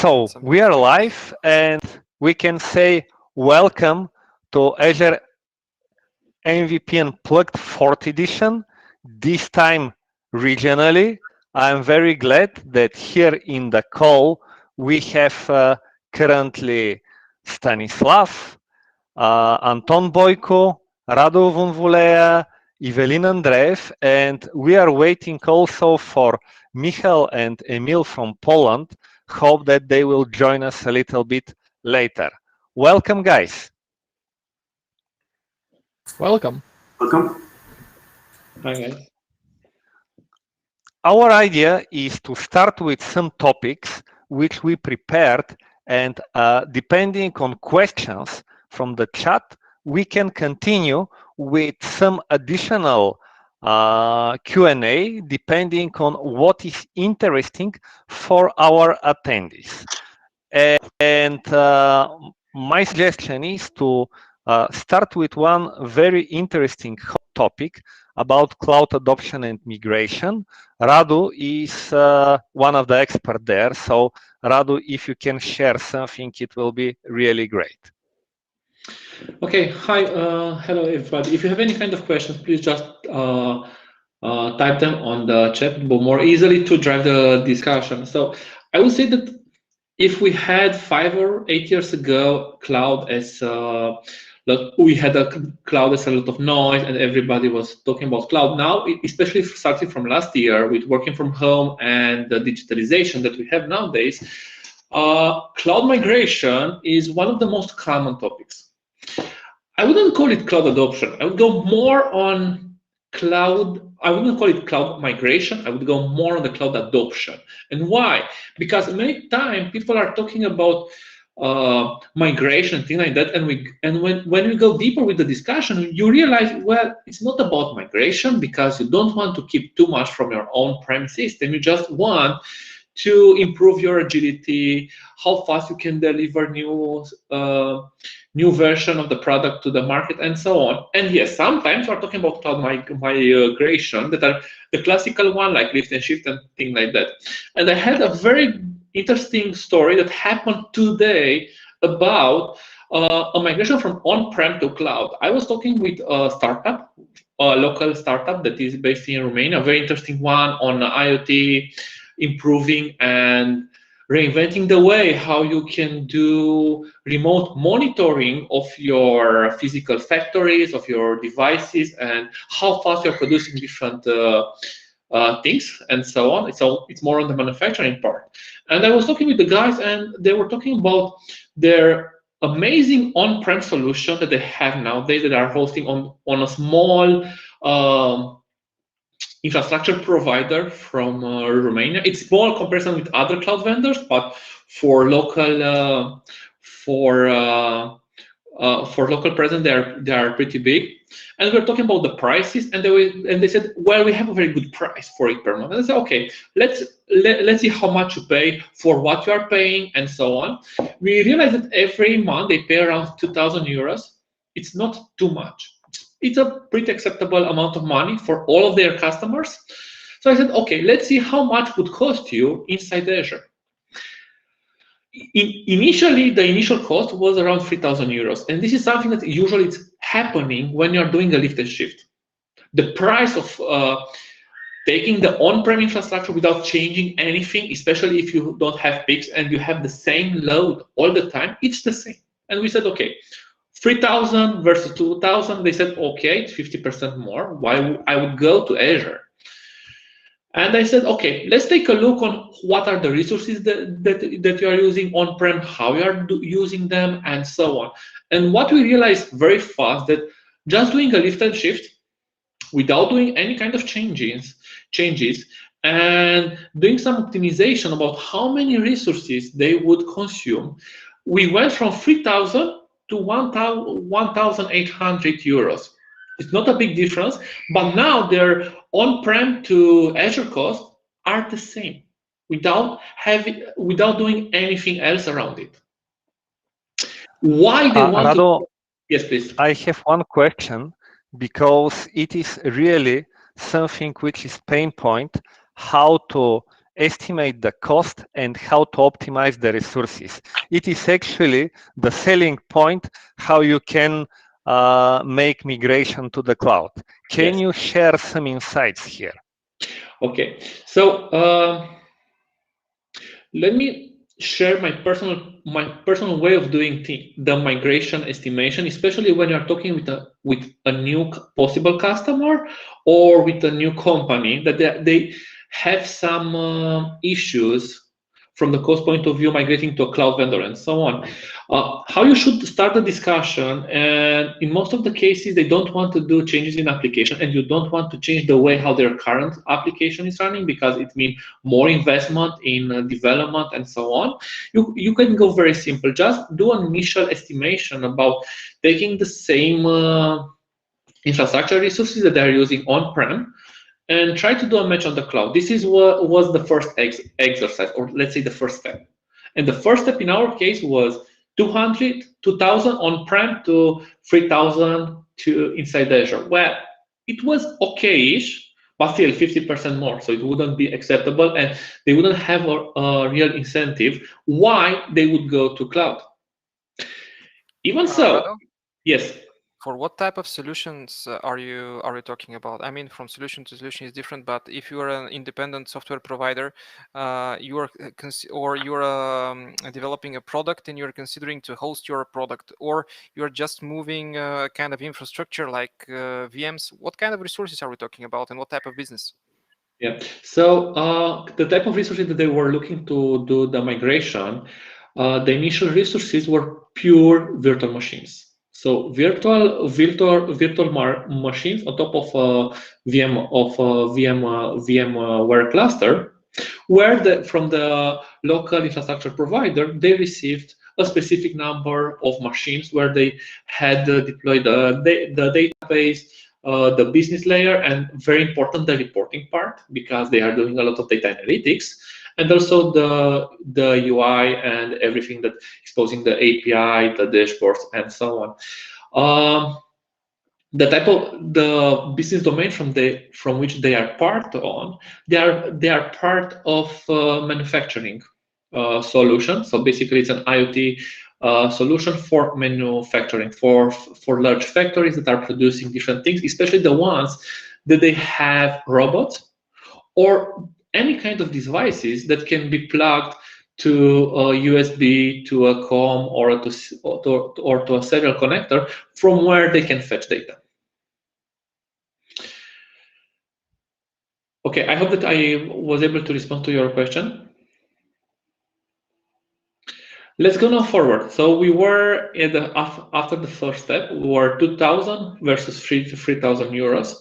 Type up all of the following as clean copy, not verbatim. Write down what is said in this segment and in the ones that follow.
So we are live and we can say welcome to Azure MVP Unplugged 4th edition, this time regionally. I'm very glad that here in the call we have currently Stanislav, Anton Boyko, Radu Vunvulea, Ivelin Andreev, and we are waiting also for Michal and Emil from Poland. Hope that they will join us a little bit later. Welcome, guys. Welcome. Welcome. Hi, guys. Our idea is to start with some topics which we prepared, and depending on questions from the chat, we can continue with some additional Q&A depending on what is interesting for our attendees. And my suggestion is to start with one very interesting hot topic about cloud adoption and migration. Radu is one of the experts there. So Radu, if you can share something, it will be really great. Okay, hi, hello everybody. If you have any kind of questions, please just type them on the chat, but more easily to drive the discussion. So I would say that if we had 5 or 8 years ago, cloud as we had a cloud as a lot of noise and everybody was talking about cloud. Now, especially starting from last year with working from home and the digitalization that we have nowadays, cloud migration is one of the most common topics. I wouldn't call it cloud adoption. I would go more on cloud. I wouldn't call it cloud migration. I would go more on the cloud adoption. And why? Because many times people are talking about migration, things like that, and when we go deeper with the discussion, you realize, well, it's not about migration because you don't want to keep too much from your on-prem system. You just want to improve your agility, how fast you can deliver new version of the product to the market, and so on. And yes, sometimes we're talking about cloud migration that are the classical one, like lift and shift and things like that. And I had a very interesting story that happened today about a migration from on-prem to cloud. I was talking with a startup, a local startup that is based in Romania, a very interesting one on IoT, improving and reinventing the way how you can do remote monitoring of your physical factories, of your devices, and how fast you're producing different things and so on. So it's more on the manufacturing part. And I was talking with the guys, and they were talking about their amazing on-prem solution that they have nowadays that are hosting on a small infrastructure provider from Romania. It's small comparison with other cloud vendors, but for local presence, they are pretty big. And we're talking about the prices, and they said, well, we have a very good price for it per month. And I said, okay, let's see how much you pay for what you are paying, and so on. We realized that every month they pay around 2,000 euros. It's not too much. It's a pretty acceptable amount of money for all of their customers. So I said, okay, let's see how much would cost you inside Azure. Initially, the initial cost was around 3,000 euros. And this is something that usually is happening when you're doing a lift and shift. The price of taking the on-prem infrastructure without changing anything, especially if you don't have peaks and you have the same load all the time, it's the same. And we said, okay, 3,000 versus 2,000, they said, okay, it's 50% more. Why I would go to Azure? And I said, okay, let's take a look on what are the resources that you are using on-prem, how you are using them, and so on. And what we realized very fast that just doing a lift and shift without doing any kind of changes, and doing some optimization about how many resources they would consume, we went from 3,000 to 1,800 euros. It's not a big difference, but now their on-prem to Azure costs are the same without doing anything else around it. Why they want Radu, to? Yes, please. I have one question, because it is really something which is pain point, how to estimate the cost, and how to optimize the resources. It is actually the selling point how you can make migration to the cloud. Can you share some insights here? Okay, so let me share my personal way of doing the migration estimation, especially when you're talking with a new possible customer or with a new company that they have some issues from the cost point of view, migrating to a cloud vendor and so on. How you should start the discussion, and in most of the cases, they don't want to do changes in application, and you don't want to change the way how their current application is running because it means more investment in development and so on. You can go very simple. Just do an initial estimation about taking the same infrastructure resources that they're using on-prem and try to do a match on the cloud. This is what was the first exercise, or let's say the first step. And the first step in our case was 2,000 on-prem to 3,000 to inside Azure. Well, it was okay-ish, but still 50% more, so it wouldn't be acceptable, and they wouldn't have a real incentive why they would go to cloud. Even so, Radu? yes. For what type of solutions are you talking about? I mean, from solution to solution is different, but if you are an independent software provider, you are developing a product and you're considering to host your product, or you're just moving kind of infrastructure like VMs. What kind of resources are we talking about, and what type of business? Yeah. So the type of resources that they were looking to do the migration, the initial resources were pure virtual machines. So virtual machines on top of VMware cluster, where from the local infrastructure provider they received a specific number of machines where they had deployed the database, the business layer, and very important, the reporting part, because they are doing a lot of data analytics, and also the UI and everything that exposing the API, the dashboards, and so on. The type of the business domain from which they are part on, they are part of manufacturing solution. So basically, it's an IoT solution for manufacturing, for large factories that are producing different things, especially the ones that they have robots or any kind of devices that can be plugged to a USB, to a COM, or to a serial connector from where they can fetch data. Okay, I hope that I was able to respond to your question. Let's go now forward. So we were after the first step, we were 2,000 versus 3,000 euros,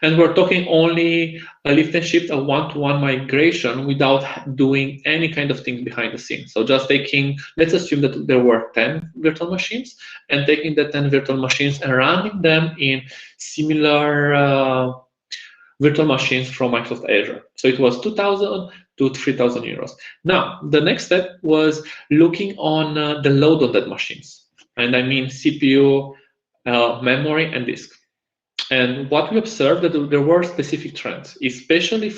and we're talking only a lift and shift, a one-to-one migration without doing any kind of things behind the scenes. So just taking, let's assume that there were 10 virtual machines, and taking the 10 virtual machines and running them in similar virtual machines from Microsoft Azure. So it was 2,000 to 3,000 euros. Now, the next step was looking on the load on that machines. And I mean CPU, memory, and disk. And what we observed that there were specific trends, especially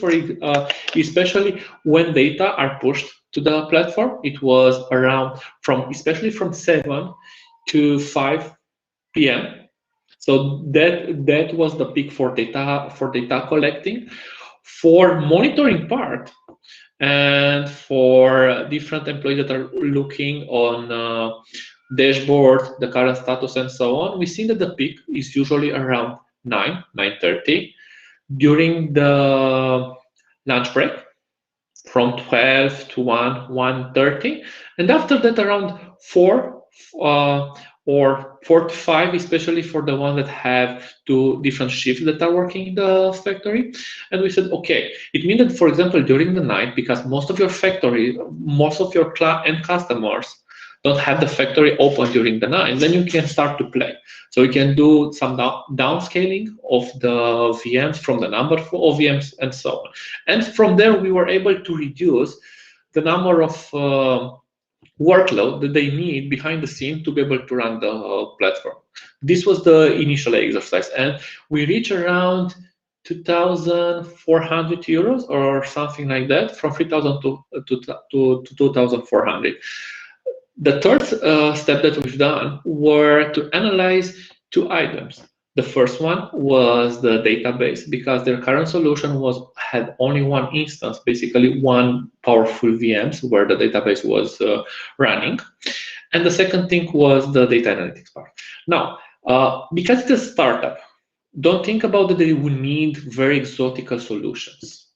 especially when data are pushed to the platform. It was around especially from 7 to 5 p.m. So that was the peak for data collecting. For monitoring part and for different employees that are looking on dashboard, the current status, and so on, we see that the peak is usually around 9:30 during the lunch break from 12 to 1:30, and after that around 4 or 4 to 5, especially for the ones that have 2 different shifts that are working in the factory. And we said, okay, it means that, for example, during the night, because most of your end customers don't have the factory open during the night, then you can start to play. So you can do some downscaling of the VMs from the number of VMs and so on. And from there, we were able to reduce the number of workload that they need behind the scene to be able to run the platform. This was the initial exercise, and we reached around 2,400 euros or something like that, from 3,000 to 2,400. The third step that we've done were to analyze two items. The first one was the database, because their current solution had only one instance, basically one powerful VMs where the database was running. And the second thing was the data analytics part. Now, because it's a startup, don't think about that they will need very exotic solutions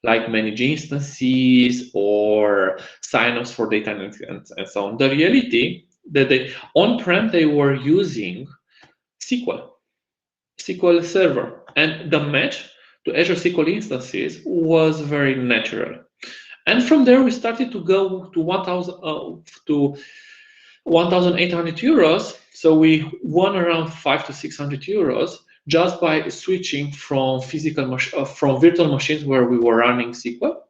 like manage instances or signups for data analytics and so on. The reality that on-prem they were using SQL Server, and the match to Azure SQL instances was very natural. And from there we started to go to 1,800 euros. So we won around 500 to 600 euros just by switching from from virtual machines where we were running SQL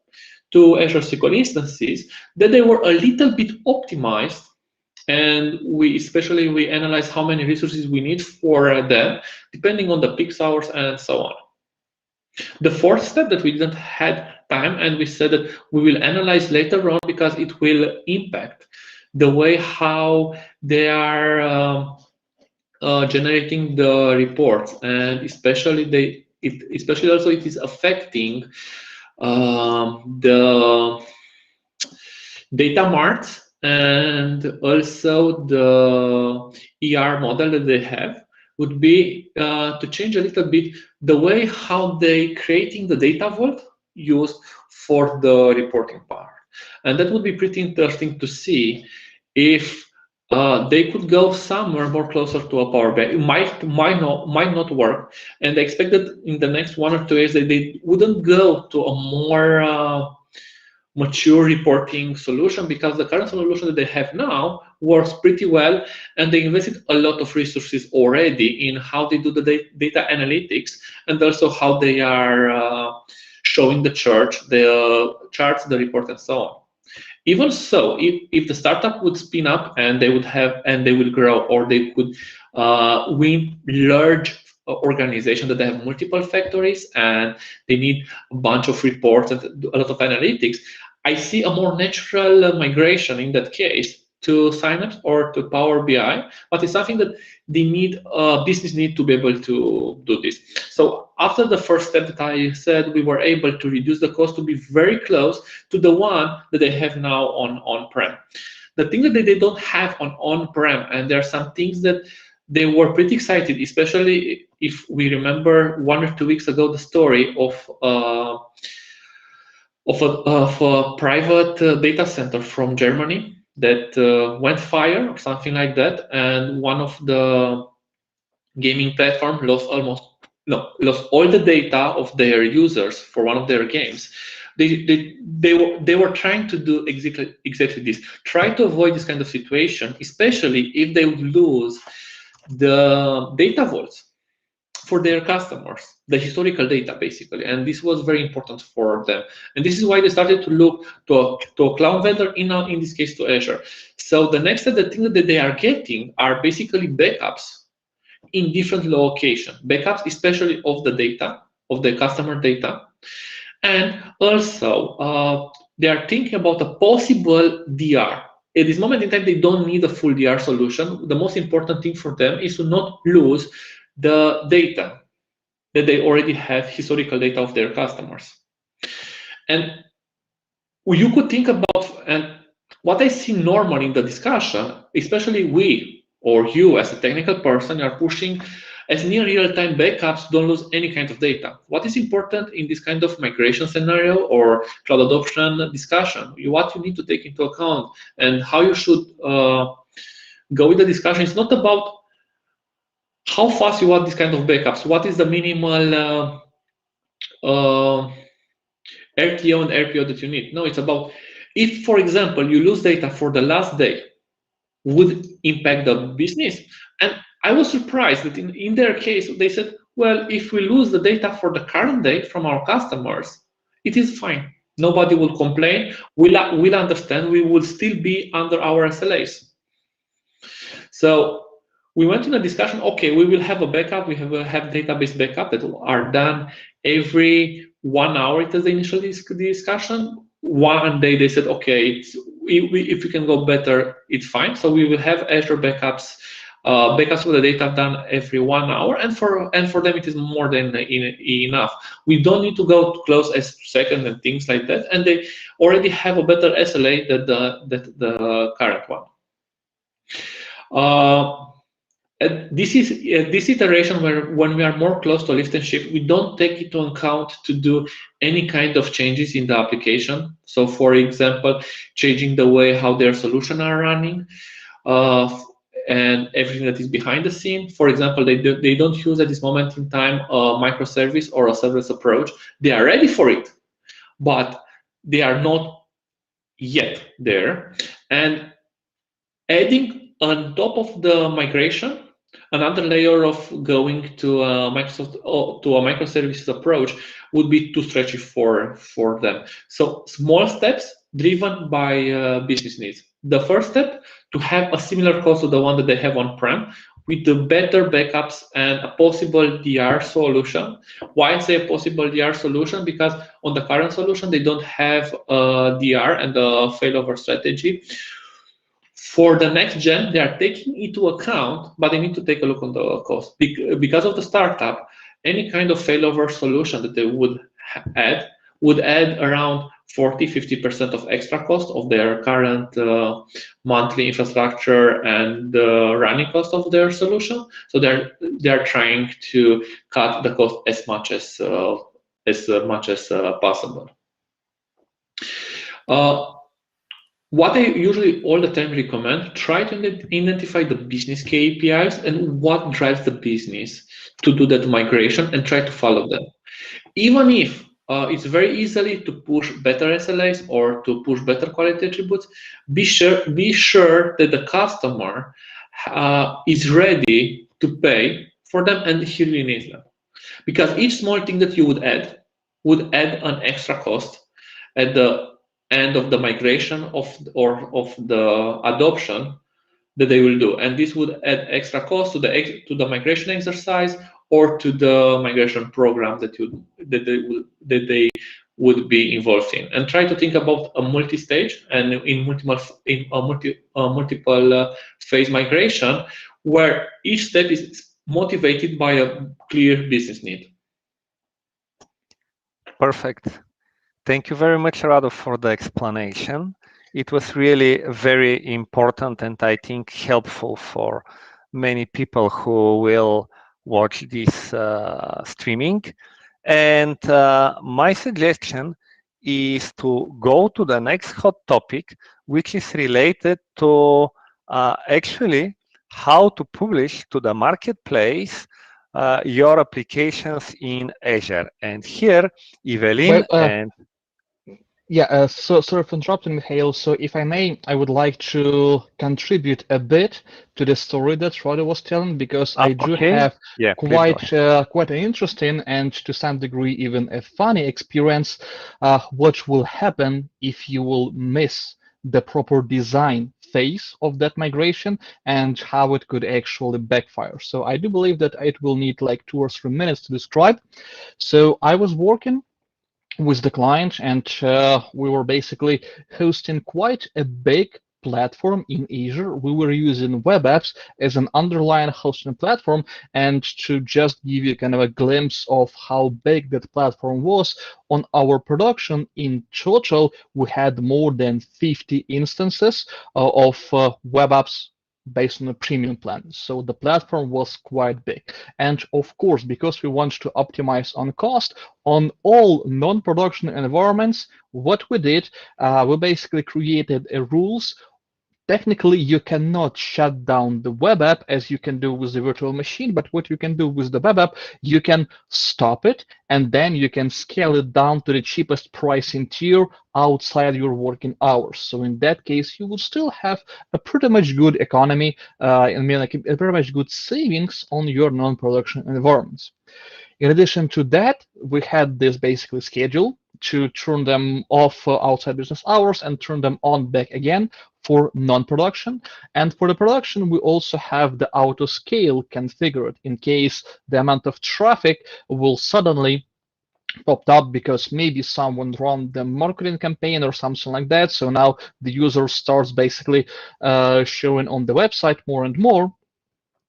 to Azure SQL instances that they were a little bit optimized, and we analyzed how many resources we need for them depending on the peak hours and so on. The fourth step that we didn't have time, and we said that we will analyze later on because it will impact the way how they are generating the reports, and especially also it is affecting the data marts and also the ER model that they have would be to change a little bit the way how they creating the data vault used for the reporting part. And that would be pretty interesting to see if they could go somewhere more closer to a Power BI. It might not work, and I expect that in the next 1 or 2 years that they wouldn't go to a more mature reporting solution, because the current solution that they have now works pretty well, and they invested a lot of resources already in how they do the data analytics and also how they are showing the charts, the report, and so on. Even so, if the startup would spin up and they will grow, or they could win large organization that they have multiple factories and they need a bunch of reports and a lot of analytics, I see a more natural migration in that case to Synapse or to Power BI, but it's something that they need, business need to be able to do this. So after the first step that I said, we were able to reduce the cost to be very close to the one that they have now on-prem. The thing that they don't have on-prem, and there are some things that they were pretty excited, especially if we remember 1 or 2 weeks ago the story of a private data center from Germany that went fire or something like that, and one of the gaming platforms lost all the data of their users for one of their games. They were trying to do exactly this, try to avoid this kind of situation, especially if they would lose the data vaults for their customers, the historical data basically, and this was very important for them. And this is why they started to look to a cloud vendor, in this case to Azure. So the next step, the thing that they are getting are basically backups in different locations, backups especially of the data, of the customer data, and also they are thinking about a possible DR. At this moment in time, they don't need a full DR solution. The most important thing for them is to not lose the data that they already have, historical data of their customers. And you could think about, and what I see normally in the discussion, especially we or you as a technical person, are pushing as near real-time backups, don't lose any kind of data. What is important in this kind of migration scenario or cloud adoption discussion, what you need to take into account and how you should go with the discussion is not about how fast you want this kind of backups, what is the minimal RTO and RPO that you need. No, it's about if, for example, you lose data for the last day, would impact the business. And I was surprised that in their case, they said, well, if we lose the data for the current day from our customers, it is fine. Nobody will complain. We'll understand. We will still be under our SLAs. So we went in a discussion, okay, we will have a backup, we have database backup that are done every 1 hour. It was the initial discussion. One day they said, okay, if we can go better, it's fine. So we will have Azure backups, backups of the data done every 1 hour, and for them it is more than enough. We don't need to go to close a second and things like that, and they already have a better SLA than the current one. This is this iteration where when we are more close to lift and shift, we don't take into account to do any kind of changes in the application. So, for example, changing the way how their solution are running, and everything that is behind the scene. For example, they don't use at this moment in time a microservice or a serverless approach. They are ready for it, but they are not yet there. And adding on top of the migration, another layer of going to a microservices approach would be too stretchy for them. So small steps driven by business needs. The first step, to have a similar cost to the one that they have on-prem with the better backups and a possible DR solution. Why I say a possible DR solution? Because on the current solution, they don't have a DR and a failover strategy. For the next gen, they are taking into account, but they need to take a look on the cost. Because of the startup, any kind of failover solution that they would add around 40–50% of extra cost of their current monthly infrastructure and running cost of their solution. So they're trying to cut the cost as much as possible. What I usually all the time recommend, try to identify the business KPIs and what drives the business to do that migration, and try to follow them. Even if it's very easily to push better SLAs or to push better quality attributes, be sure that the customer is ready to pay for them and he really needs them. Because each small thing that you would add an extra cost at the end of the migration of the adoption that they will do, and this would add extra cost to the migration exercise or to the migration program that they would be involved in. And try to think about a multi-stage and in multiple phase migration, where each step is motivated by a clear business need. Perfect. Thank you very much, Radu, for the explanation. It was really very important and I think helpful for many people who will watch this streaming. And my suggestion is to go to the next hot topic, which is related to actually how to publish to the marketplace your applications in Azure. And here, Ivelin and yeah, so sorry for interrupting, Mihail. So if I may, I would like to contribute a bit to the story that Radu was telling, because I do have quite an interesting and to some degree even a funny experience. What will happen if you will miss the proper design phase of that migration and how it could actually backfire. So I do believe that it will need like 2 or 3 minutes to describe. So I was working with the client, and we were basically hosting quite a big platform in Azure. We were using web apps as an underlying hosting platform, and to just give you kind of a glimpse of how big that platform was, on our production in total, we had more than 50 instances of web apps based on a premium plan. So the platform was quite big. And of course, because we want to optimize on cost on all non-production environments, what we did, we basically created a rules. Technically, you cannot shut down the web app as you can do with the virtual machine, but what you can do with the web app, you can stop it, and then you can scale it down to the cheapest pricing tier outside your working hours. So in that case, you will still have a pretty much good economy, like a very much good savings on your non-production environments. In addition to that, we had this basically schedule to turn them off outside business hours and turn them on back again for non-production. And for the production, we also have the auto scale configured in case the amount of traffic will suddenly popped up because maybe someone ran the marketing campaign or something like that. So now the user starts basically showing on the website more and more.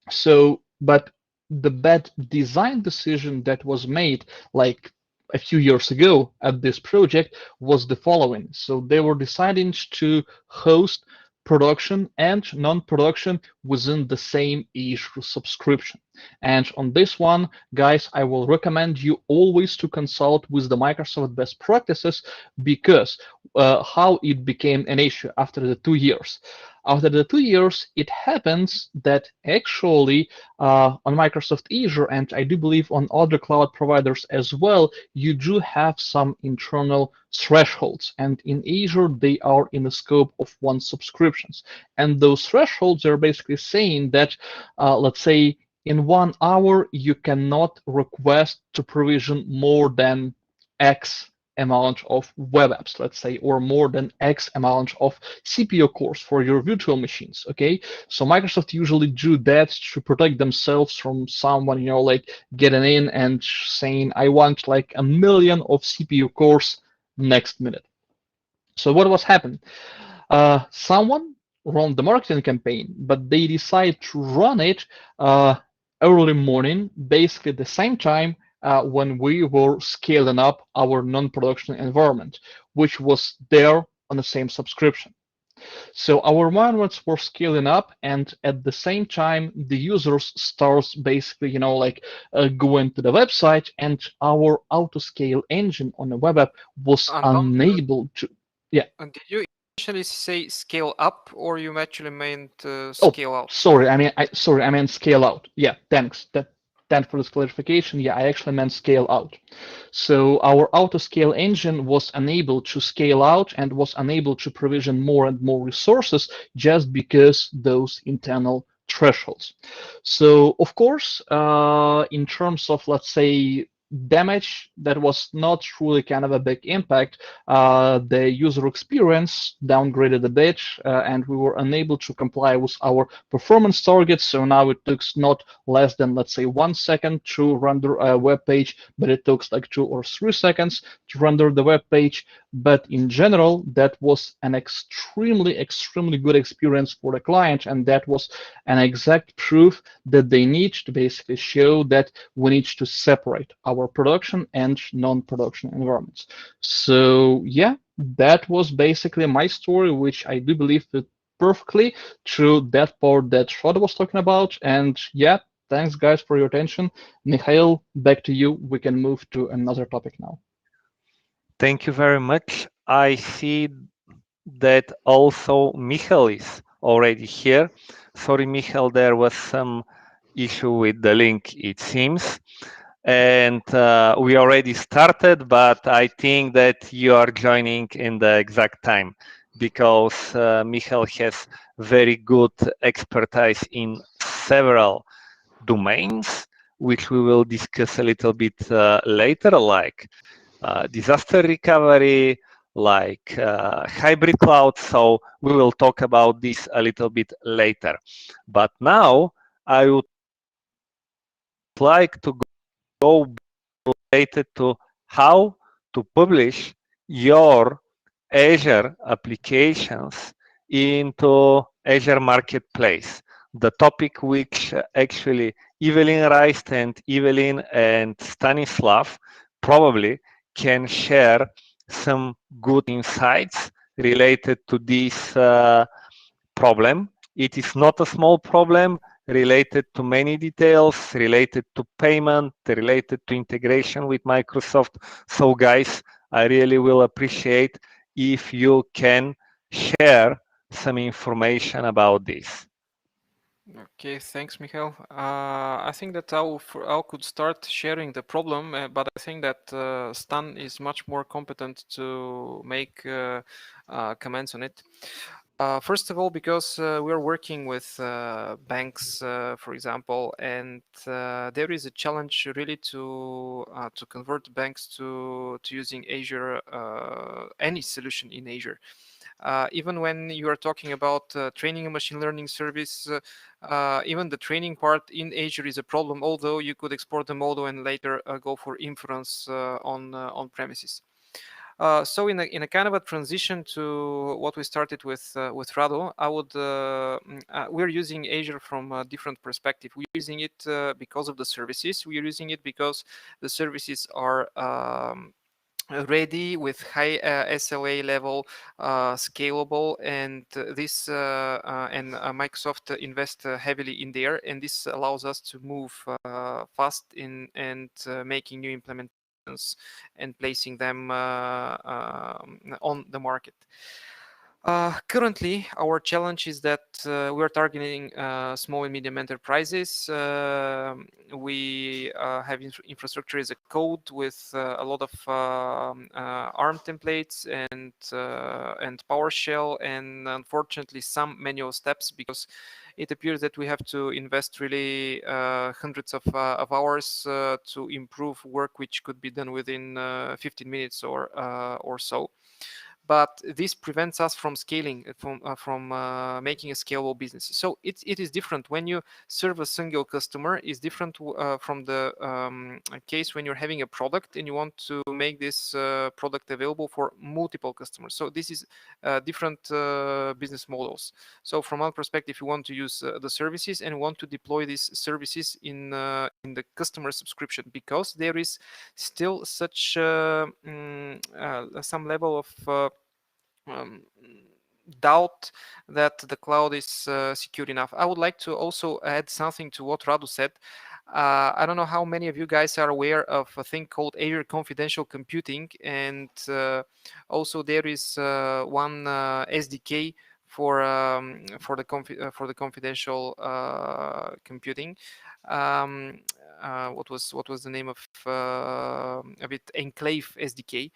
So, but the bad design decision that was made like a few years ago at this project was the following. So they were deciding to host production and non-production within the same Azure subscription. And on this one, guys, I will recommend you always to consult with the Microsoft best practices, because how it became an issue after the 2 years. After the 2 years, it happens that actually on Microsoft Azure, and I do believe on other cloud providers as well, you do have some internal thresholds. And in Azure, they are in the scope of one subscriptions. And those thresholds are basically saying that, let's say, in 1 hour, you cannot request to provision more than X amount of web apps, let's say, or more than X amount of CPU cores for your virtual machines. Okay, so Microsoft usually do that to protect themselves from someone, like getting in and saying, I want like 1 million of CPU cores next minute. So what was happening? Someone ran the marketing campaign, but they decide to run it early morning, basically the same time when we were scaling up our non-production environment, which was there on the same subscription. So our environments were scaling up, and at the same time, the users starts basically, going to the website, and our auto-scale engine on the web app was unable to. Yeah. And did you initially say scale up, or you actually meant scale out? Sorry, I meant scale out. Yeah, thanks. Thanks for this clarification. Yeah, I actually meant scale out. So our auto scale engine was unable to scale out and was unable to provision more and more resources just because those internal thresholds. So of course, in terms of, let's say, damage, that was not really kind of a big impact. The user experience downgraded a bit, and we were unable to comply with our performance targets. So now it took not less than, let's say, 1 second to render a web page, but it took like 2 or 3 seconds to render the web page. But in general, that was an extremely good experience for the client, and that was an exact proof that they need to basically show that we need to separate our production and non-production environments. So yeah, that was basically my story, which I do believe fit perfectly through that part that Radu was talking about. And yeah, thanks guys for your attention. Mihail, back to you. We can move to another topic now. Thank you very much. I see that also Michal is already here. Sorry, Michal, there was some issue with the link, it seems. And we already started, but I think that you are joining in the exact time, because Michal has very good expertise in several domains, which we will discuss a little bit later, like disaster recovery, like hybrid cloud. So we will talk about this a little bit later. But now I would like to go related to how to publish your Azure applications into Azure Marketplace, the topic which actually Ivelin raised, and Ivelin and Stanislav probably can share some good insights related to this problem. It is not a small problem, related to many details, related to payment, related to integration with Microsoft. So guys, I really will appreciate if you can share some information about this. Okay, thanks, Michael. I think that I could start sharing the problem, but I think that Stan is much more competent to make comments on it. First of all, because we're working with banks, for example, and there is a challenge really to convert banks to using Azure, any solution in Azure. Even when you are talking about training a machine learning service, even the training part in Azure is a problem, although you could export the model and later go for inference on premises. So in a kind of a transition to what we started with Radu, I would we're using Azure from a different perspective. We're using it because of the services. We're using it because the services are ready with high SLA level, scalable, and this and Microsoft invest heavily in there, and this allows us to move fast in and making new implementations and placing them on the market. Currently, our challenge is that we're targeting small and medium enterprises. We have infrastructure as a code with a lot of ARM templates and PowerShell, and unfortunately some manual steps, because it appears that we have to invest really hundreds of hours to improve work which could be done within 15 minutes or so. But this prevents us from scaling, from making a scalable business. So it is different when you serve a single customer. Is different from the case when you're having a product and you want to make this product available for multiple customers. So this is different business models. So from our perspective, you want to use the services and want to deploy these services in the customer subscription, because there is still such some level of doubt that the cloud is secure enough. I would like to also add something to what Radu said. I don't know how many of you guys are aware of a thing called Azure Confidential Computing, and also there is one SDK for the confidential computing. What was the name of it? Enclave SDK.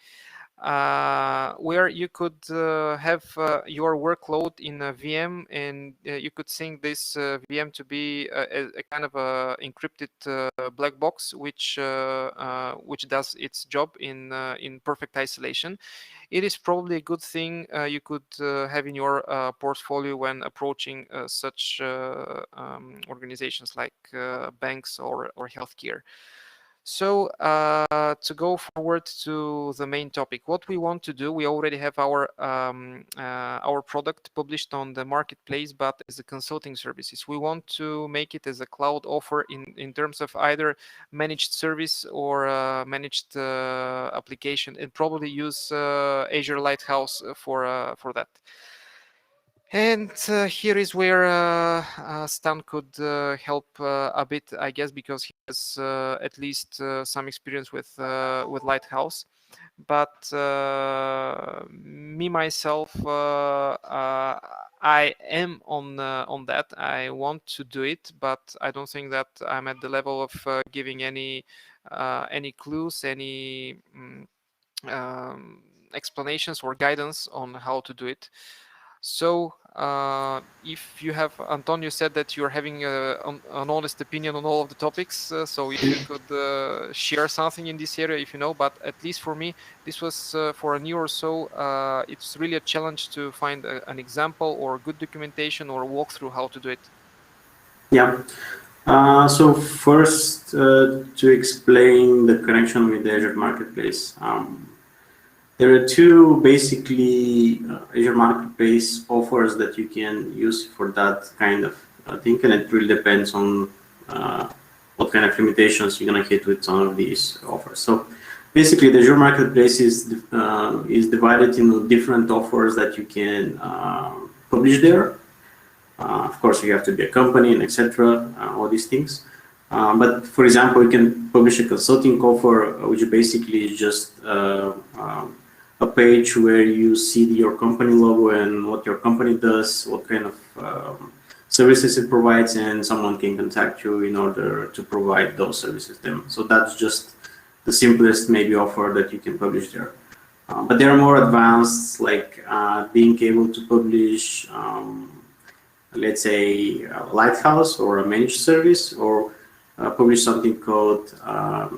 Where you could have your workload in a VM, and you could sync this VM to be a kind of a encrypted black box, which does its job in perfect isolation. It is probably a good thing you could have in your portfolio when approaching such organizations like banks or healthcare. So to go forward to the main topic, what we want to do, we already have our product published on the marketplace, but as a consulting services. We want to make it as a cloud offer in terms of either managed service or managed application, and probably use Azure Lighthouse for that. And here is where Stan could help a bit, I guess, because he has at least some experience with Lighthouse. But me myself, I am on that. I want to do it, but I don't think that I'm at the level of giving any clues, any explanations or guidance on how to do it. So if you have, Anton, you said that you're having an honest opinion on all of the topics. So if you could share something in this area, if you know, but at least for me, this was for a year or so, it's really a challenge to find an example or good documentation or walkthrough how to do it. Yeah. So first, to explain the connection with the Azure Marketplace. There are two basically Azure Marketplace offers that you can use for that kind of thing, and it really depends on what kind of limitations you're going to hit with some of these offers. So basically, the Azure Marketplace is divided into different offers that you can publish there. Of course, you have to be a company and etc. All these things. But for example, you can publish a consulting offer, which basically is just a page where you see your company logo and what your company does, what kind of services it provides, and someone can contact you in order to provide those services to them. So that's just the simplest maybe offer that you can publish there. But they are more advanced, like being able to publish, let's say, a Lighthouse or a managed service, or publish something called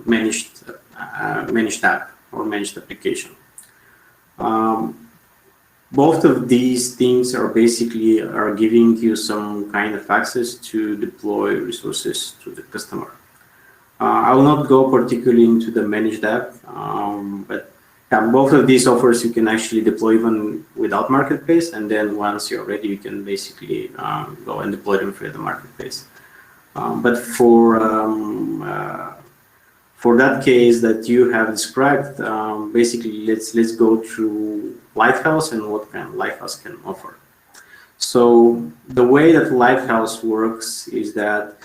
managed app or managed application. Both of these things are basically giving you some kind of access to deploy resources to the customer. I will not go particularly into the managed app, but both of these offers you can actually deploy even without Marketplace, and then once you're ready, you can basically go and deploy them through the Marketplace. But for that case that you have described, basically let's go through Lighthouse and what kind of Lighthouse can offer. So the way that Lighthouse works is that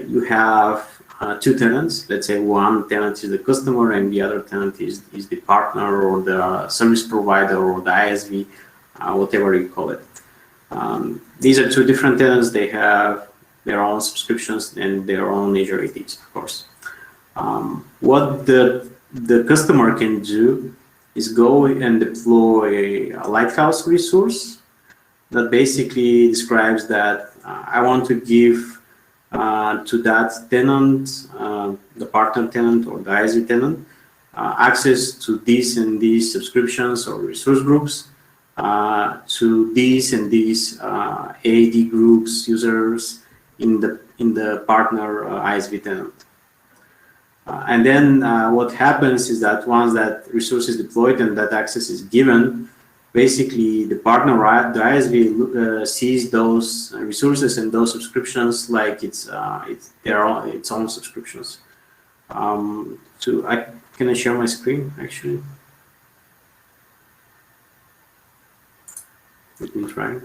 you have two tenants. Let's say one tenant is the customer and the other tenant is the partner or the service provider or the ISV, whatever you call it. These are two different tenants. They have their own subscriptions and their own Azure ADs, of course. What the customer can do is go and deploy a Lighthouse resource that basically describes that I want to give to that tenant, the partner tenant or the ISV tenant, access to these and these subscriptions or resource groups, to these and these AD groups, users in the partner ISV tenant. And then what happens is that once that resource is deployed and that access is given, basically the partner, the ISV, sees those resources and those subscriptions like it's its own subscriptions. Can I share my screen actually? Let me try.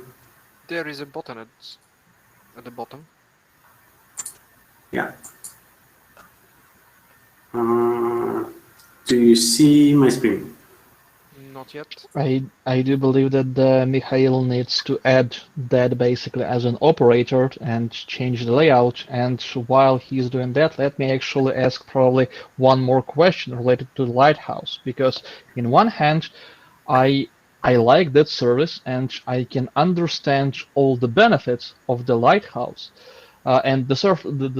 There is a button at the bottom. Yeah. Do you see my screen? Not yet. I do believe that Mihail needs to add that basically as an operator and change the layout. And while he's doing that, let me actually ask probably one more question related to the Lighthouse, because in one hand, I like that service and I can understand all the benefits of the Lighthouse, and the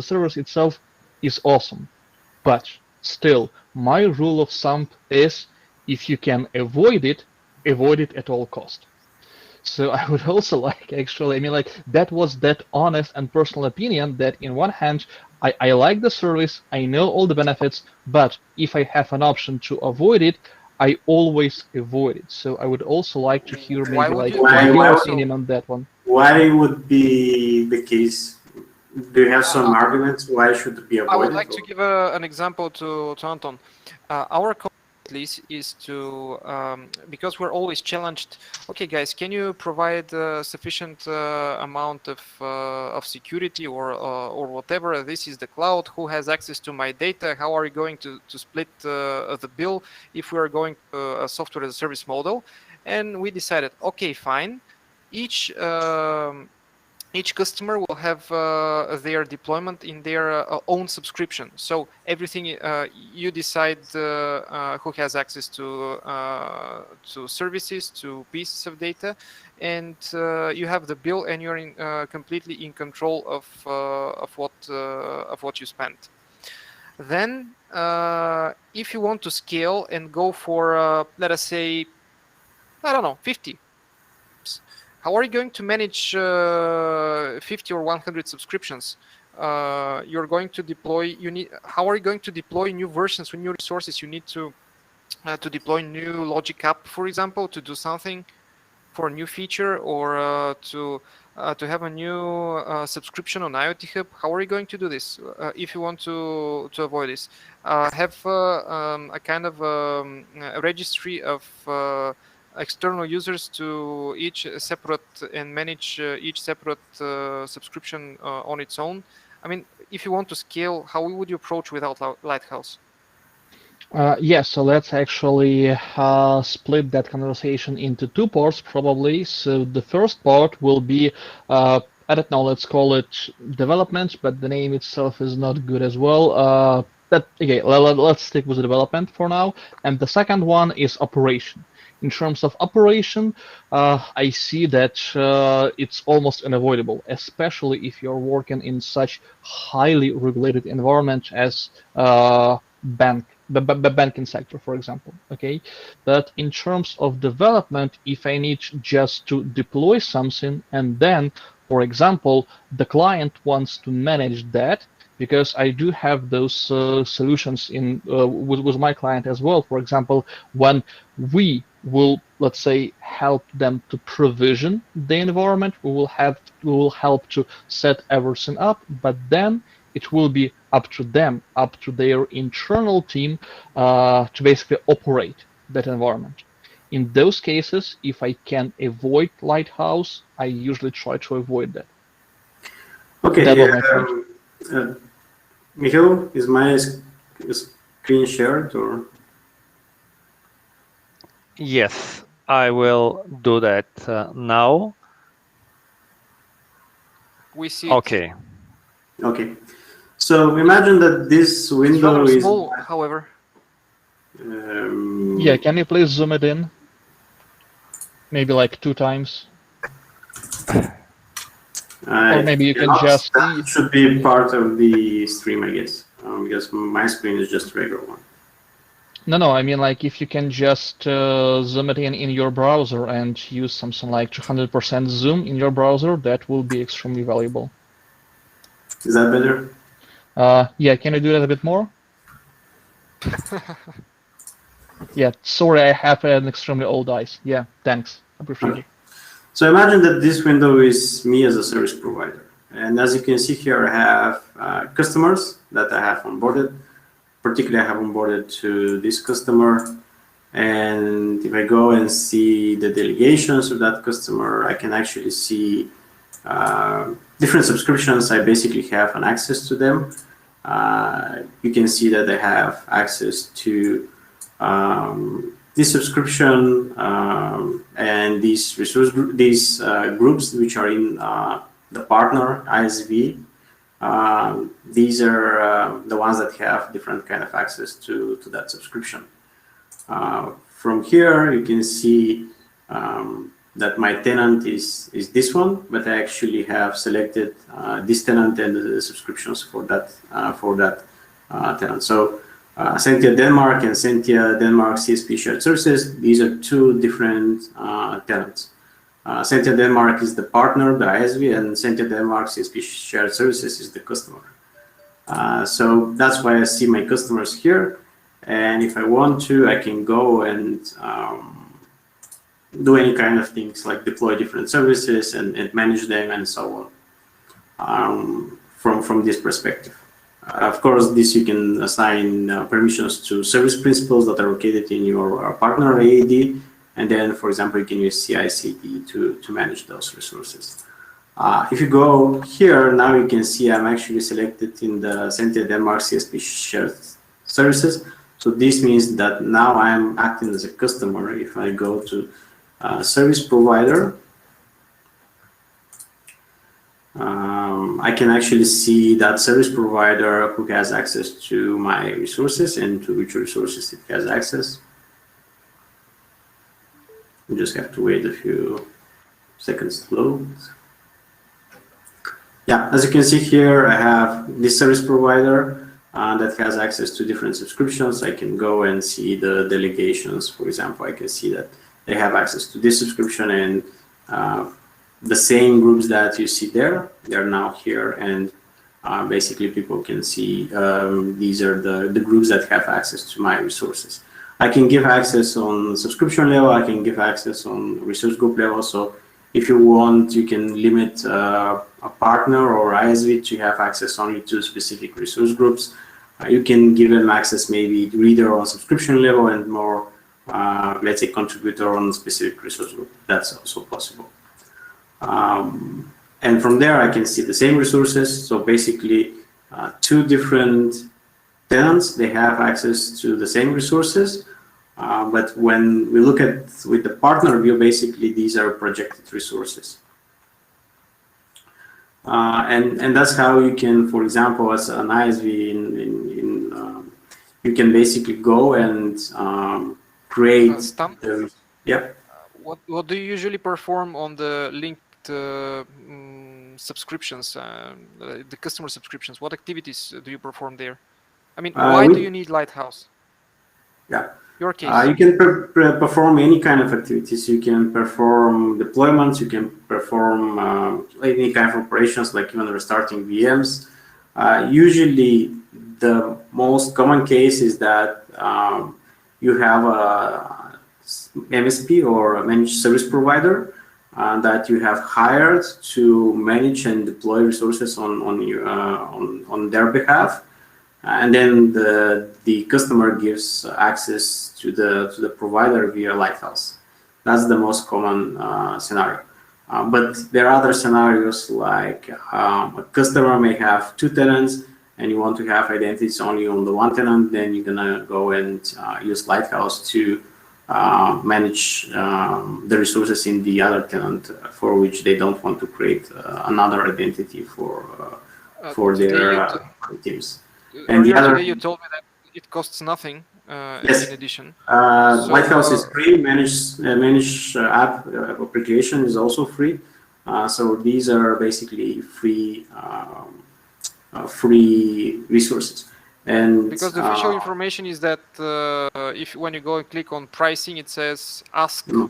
service itself is awesome. But still, my rule of thumb is if you can avoid it at all cost. So I would also like, actually, I mean, like, that was that honest and personal opinion that in one hand, I like the service, I know all the benefits, but if I have an option to avoid it, I always avoid it. So I would also like to hear maybe like your opinion on that one. Why would be the case? Do you have some arguments why should it be avoided? I would like to give an example to Anton. Our code at least is to, because we're always challenged, okay guys, can you provide sufficient amount of security or whatever? This is the cloud, who has access to my data? How are you going to split the bill if we are going a software as a service model? And we decided, okay, fine. Each customer will have their deployment in their own subscription. So everything you decide who has access to services, to pieces of data, and you have the bill, and you're completely in control of what you spent. Then, if you want to scale and go for let us say, I don't know, 50. How are you going to manage 50 or 100 subscriptions? You're going to deploy. How are you going to deploy new versions with new resources? You need to deploy new logic app, for example, to do something for a new feature, or to have a new subscription on IoT Hub. How are you going to do this if you want to avoid this? Have a kind of a registry of external users to each separate and manage each separate subscription on its own. I mean, if you want to scale, how would you approach without Lighthouse? Yes, so let's actually split that conversation into two parts probably. So the first part will be, I don't know, let's call it development, but the name itself is not good as well. Okay, let's stick with the development for now. And the second one is operation. In terms of operation, I see that it's almost unavoidable, especially if you're working in such highly regulated environment as the banking sector, for example. Okay, but in terms of development, if I need just to deploy something and then, for example, the client wants to manage that, because I do have those solutions in with my client as well. For example, when we will, let's say, help them to provision the environment, we will help to set everything up, but then it will be up to them, up to their internal team to basically operate that environment. In those cases, if I can avoid Lighthouse, I usually try to avoid that. Okay. Michael, is my screen shared or? Yes, I will do that now. We see. Okay. Okay. So imagine that this window is small, however. Yeah, can you please zoom it in? Maybe like 2 times. Or maybe you can just... That should be part of the stream, I guess, because my screen is just a regular one. No, I mean, like, if you can just zoom it in your browser and use something like 200% zoom in your browser, that will be extremely valuable. Is that better? Yeah, can you do that a bit more? Yeah, sorry, I have an extremely old eyes. Yeah, thanks. I appreciate it. So imagine that this window is me as a service provider. And as you can see here, I have customers that I have onboarded. Particularly, I have onboarded to this customer. And if I go and see the delegations of that customer, I can actually see different subscriptions. I basically have an access to them. You can see that I have access to this subscription and these groups which are in the partner ISV. These are the ones that have different kind of access to that subscription. From here, you can see that my tenant is this one, but I actually have selected this tenant and the subscriptions for that tenant. So Sentia Denmark and Sentia Denmark CSP Shared Services, these are 2 different tenants. Sentia Denmark is the partner, the ISV, and Sentia Denmark CSP Shared Services is the customer. So that's why I see my customers here. And if I want to, I can go and do any kind of things like deploy different services and manage them and so on from this perspective. Of course, this you can assign permissions to service principals that are located in your partner AAD. And then, for example, you can use CI/CD to manage those resources. If you go here, now you can see I'm actually selected in the Sentia Denmark CSP Shared Services. So this means that now I'm acting as a customer. If I go to service provider, I can actually see that service provider who has access to my resources and to which resources it has access. You just have to wait a few seconds to load. Yeah, as you can see here, I have this service provider that has access to different subscriptions. I can go and see the delegations. For example, I can see that they have access to this subscription, and the same groups that you see there, they're now here, and basically people can see these are the groups that have access to my resources. I can give access on subscription level, I can give access on resource group level. So if you want, you can limit a partner or ISV to have access only to specific resource groups. You can give them access maybe reader on subscription level and more, let's say, contributor on specific resource group. That's also possible. And from there, I can see the same resources. So basically, 2 different tenants, they have access to the same resources. But when we look at with the partner view, basically, these are projected resources. And that's how you can, for example, as an ISV in you can basically go and create. Yeah. What do you usually perform on the linked subscriptions, the customer subscriptions? What activities do you perform there? I mean, why do you need Lighthouse? Yeah. Your case. You can perform any kind of activities. You can perform deployments. You can perform any kind of operations, like even restarting VMs. Usually, the most common case is that you have a MSP or a managed service provider that you have hired to manage and deploy resources on their behalf. And then the customer gives access to the provider via Lighthouse. That's the most common scenario. But there are other scenarios, like a customer may have 2 tenants and you want to have identities only on the 1 tenant, then you're gonna go and use Lighthouse to manage the resources in the other tenant for which they don't want to create another identity for their teams. And today you told me that it costs nothing yes. in addition. Lighthouse is free. Managed app application is also free. So these are basically free resources. And because the official information is that if when you go and click on pricing, it says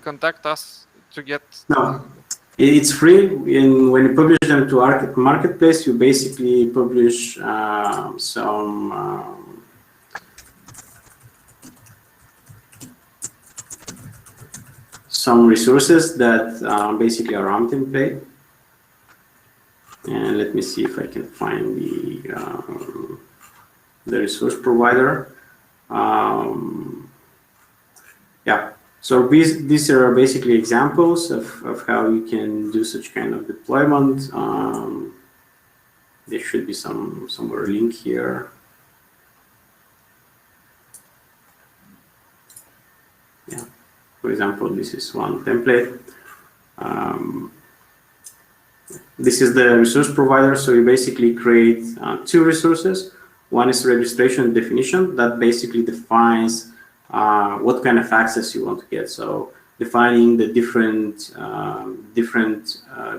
contact us to get. No. It's free. When you publish them to Marketplace, you basically publish some resources that basically are on template. And let me see if I can find the resource provider. Yeah. So these are basically examples of how you can do such kind of deployment. There should be somewhere link here. Yeah. For example, this is one template. This is the resource provider. So you basically create 2 resources. One is registration definition that basically defines what kind of access you want to get. So defining the different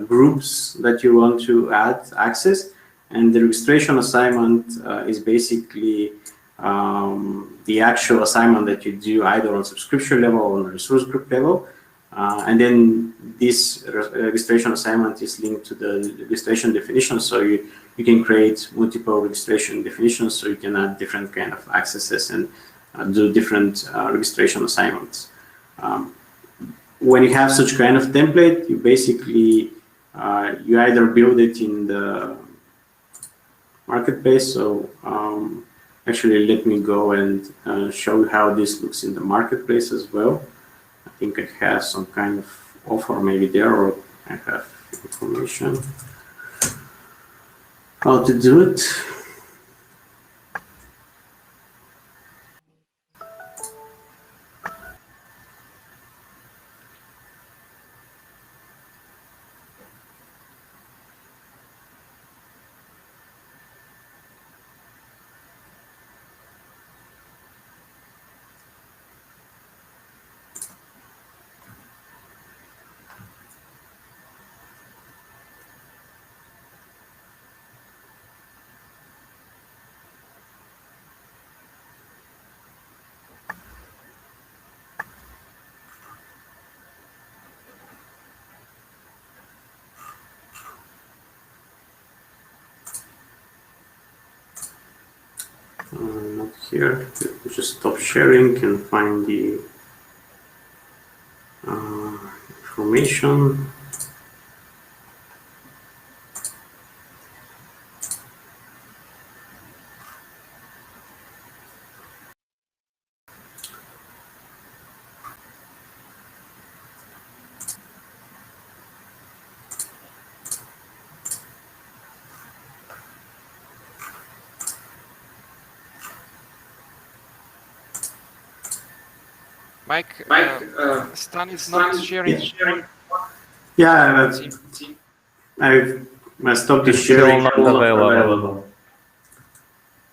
groups that you want to add access, and the registration assignment is basically the actual assignment that you do either on subscription level or on resource group level. And then this registration assignment is linked to the registration definition. So you can create multiple registration definitions, so you can add different kind of accesses and do different registration assignments. When you have such kind of template, you basically you either build it in the Marketplace. So actually, let me go and show you how this looks in the Marketplace as well. I think I have some kind of offer maybe there, or I have information how to do it. Not here. Just stop sharing and find the information. Mike, Stan is not sharing. Yeah, I stopped the sharing. Still not available.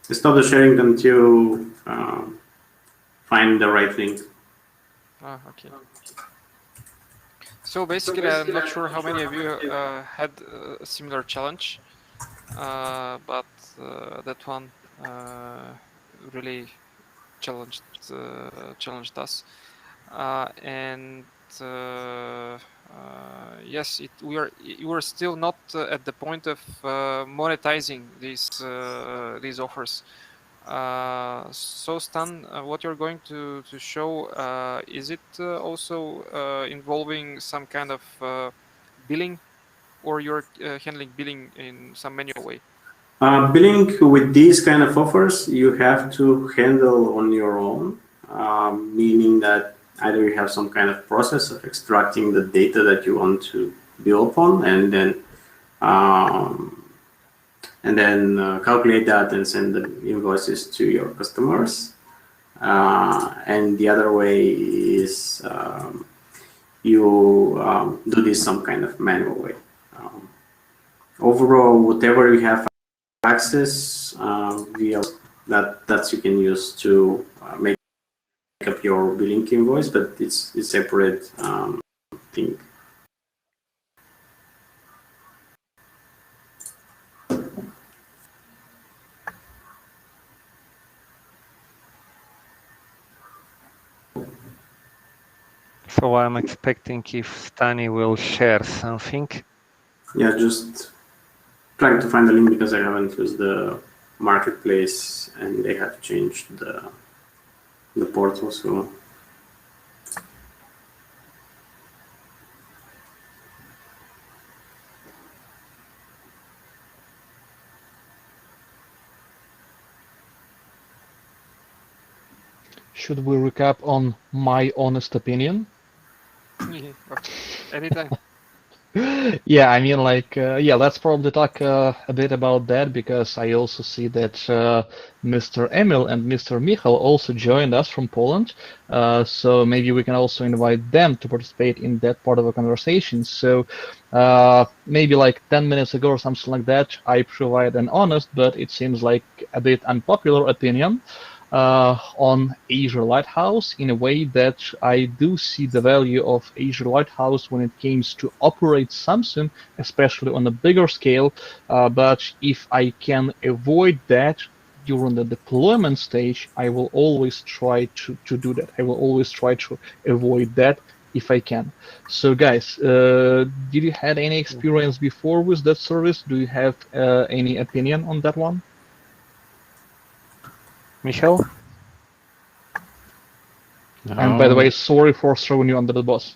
I stopped the sharing until find the right link. Okay. So basically, I'm not sure how many of you had a similar challenge, but that one really challenged us, and yes, you are still not at the point of monetizing these offers. So Stan, what you're going to show, is it also involving some kind of billing, or you're handling billing in some manual way? Billing with these kind of offers, you have to handle on your own, meaning that either you have some kind of process of extracting the data that you want to bill upon, and then calculate that and send the invoices to your customers. And the other way is you do this some kind of manual way. Overall, whatever you have access via that you can use to make up your billing invoice, but it's a separate thing. So I'm expecting if Stani will share something. Yeah, just trying to find the link because I haven't used the marketplace and they have changed the portal. So should we recap on my honest opinion? Anytime. Yeah, I mean, like, let's probably talk a bit about that, because I also see that Mr. Emil and Mr. Michal also joined us from Poland. So maybe we can also invite them to participate in that part of the conversation. So maybe like 10 minutes ago or something like that, I provide an honest, but it seems like a bit unpopular opinion on Azure Lighthouse, in a way that I do see the value of Azure Lighthouse when it comes to operate something, especially on a bigger scale. But if I can avoid that during the deployment stage, I will always try to do that. I will always try to avoid that if I can. So guys, did you had any experience before with that service? Do you have any opinion on that one? Michal? No. And by the way, sorry for throwing you under the bus.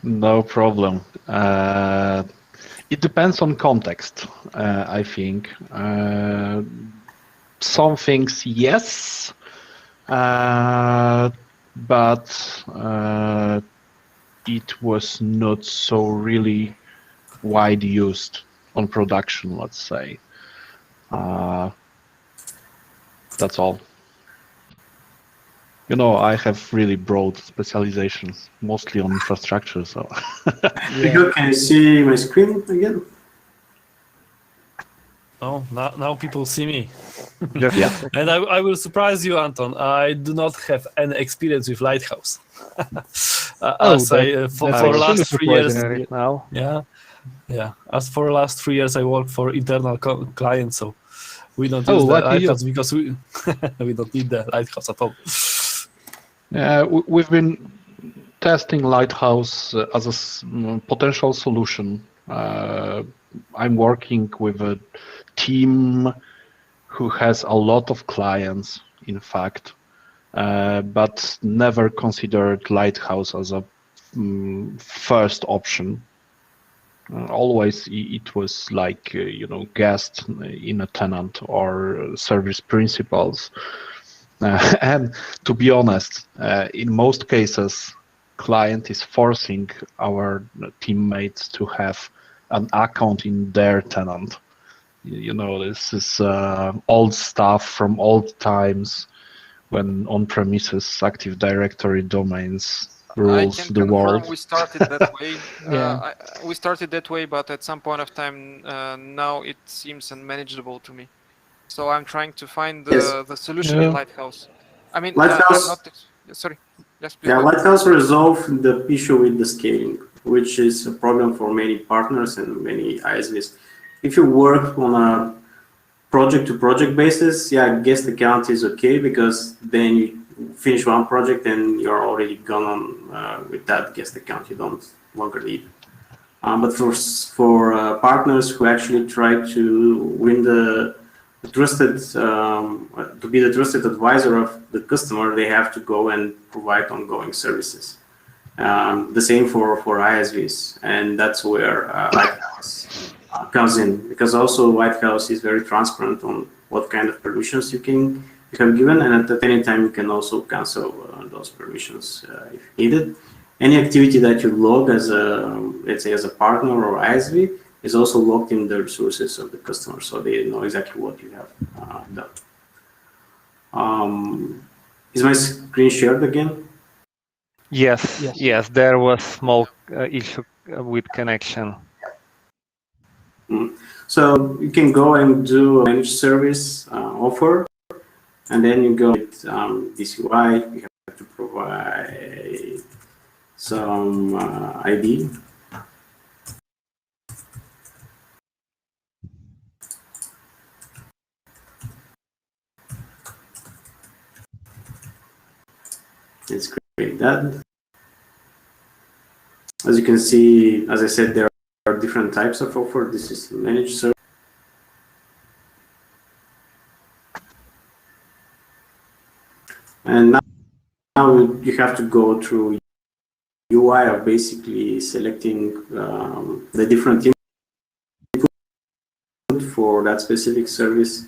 No problem. It depends on context, I think. Some things, yes, but it was not so really wide used on production, let's say. That's all. You know, I have really broad specializations, mostly on infrastructure. So, yeah. Can you see my screen again? Oh, now people see me. Yeah. And I will surprise you, Anton. I do not have any experience with Lighthouse. For last 3 years now. Yeah. As for last 3 years, I work for internal clients, so we don't use the Lighthouse because we don't need the Lighthouse at all. Yeah, we've been testing Lighthouse as a potential solution. I'm working with a team who has a lot of clients, in fact, but never considered Lighthouse as a first option. Always it was like, guest in a tenant or service principals. And to be honest, in most cases, client is forcing our teammates to have an account in their tenant. This is old stuff from old times when on-premises Active Directory domains rules the world. We started that way. We started that way, but at some point of time, now it seems unmanageable to me. So I'm trying to find Yes. the solution with Lighthouse. I mean, Lighthouse. Sorry. Yes, please. Yeah, Lighthouse resolved the issue with the scaling, which is a problem for many partners and many ISVs. If you work on a project-to-project basis, yeah, guest account is okay, because then you finish one project and you're already gone on with that guest account. You don't longer need. But for partners who actually try to win the trusted, to be the trusted advisor of the customer, they have to go and provide ongoing services. The same for ISVs, and that's where Lighthouse comes in, because also Lighthouse is very transparent on what kind of permissions you have given, and at any time you can also cancel those permissions if needed. Any activity that you log as a, let's say, as a partner or ISV is also logged in the resources of the customer, so they know exactly what you have done. Is my screen shared again? Yes. There was small issue with connection. So you can go and do a managed service offer, and then you go with this UI. You have to provide some ID. Let's create that. As you can see, as I said, there are different types of offer. This is managed service. And now you have to go through UI of basically selecting the different input for that specific service.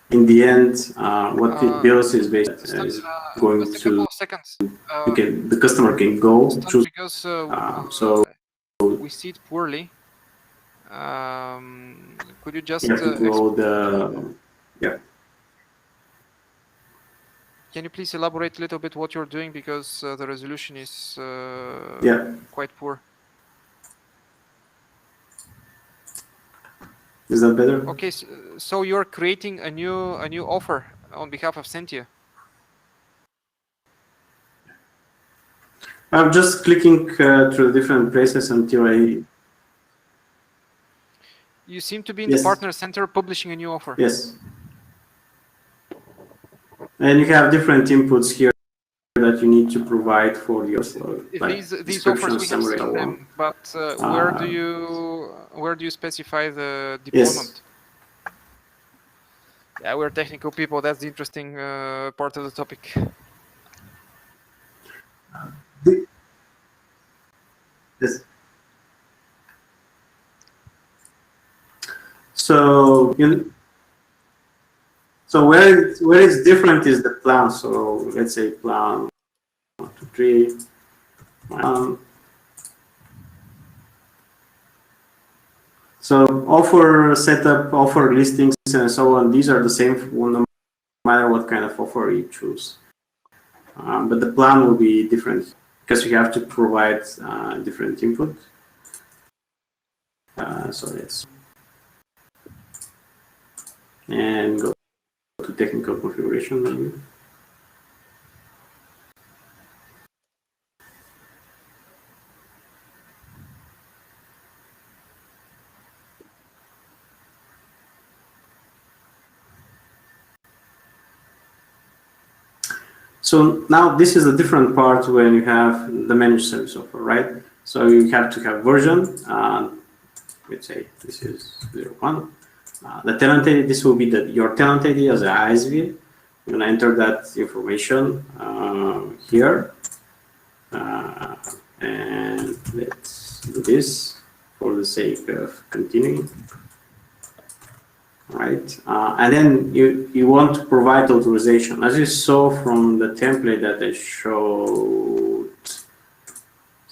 In the end, what it builds is basically going to the customer can go choose. Because so we see it poorly. Could you just go the Can you please elaborate a little bit what you're doing, because the resolution is quite poor. Is that better? Okay, so you're creating a new offer on behalf of Sentia. I'm just clicking through different places until I. You seem to be in the partner center publishing a new offer. Yes. And you have different inputs here that you need to provide for your these offers we have seen them, but where do you specify the deployment? Yeah, we're technical people. That's the interesting part of the topic. Yes. So where it's different is the plan. So let's say plan 1, 2, 3. So offer setup, offer listings, and so on. These are the same no matter what kind of offer you choose. But the plan will be different because you have to provide different input. So let's and go to technical configuration menu. So now this is a different part when you have the managed service offer, right? So you have to have version. Let's say this is 01. The tenant ID, this will be your tenant ID as an ISV. You're gonna enter that information here. And let's do this for the sake of continuing. Right, and then you want to provide authorization. As you saw from the template that I showed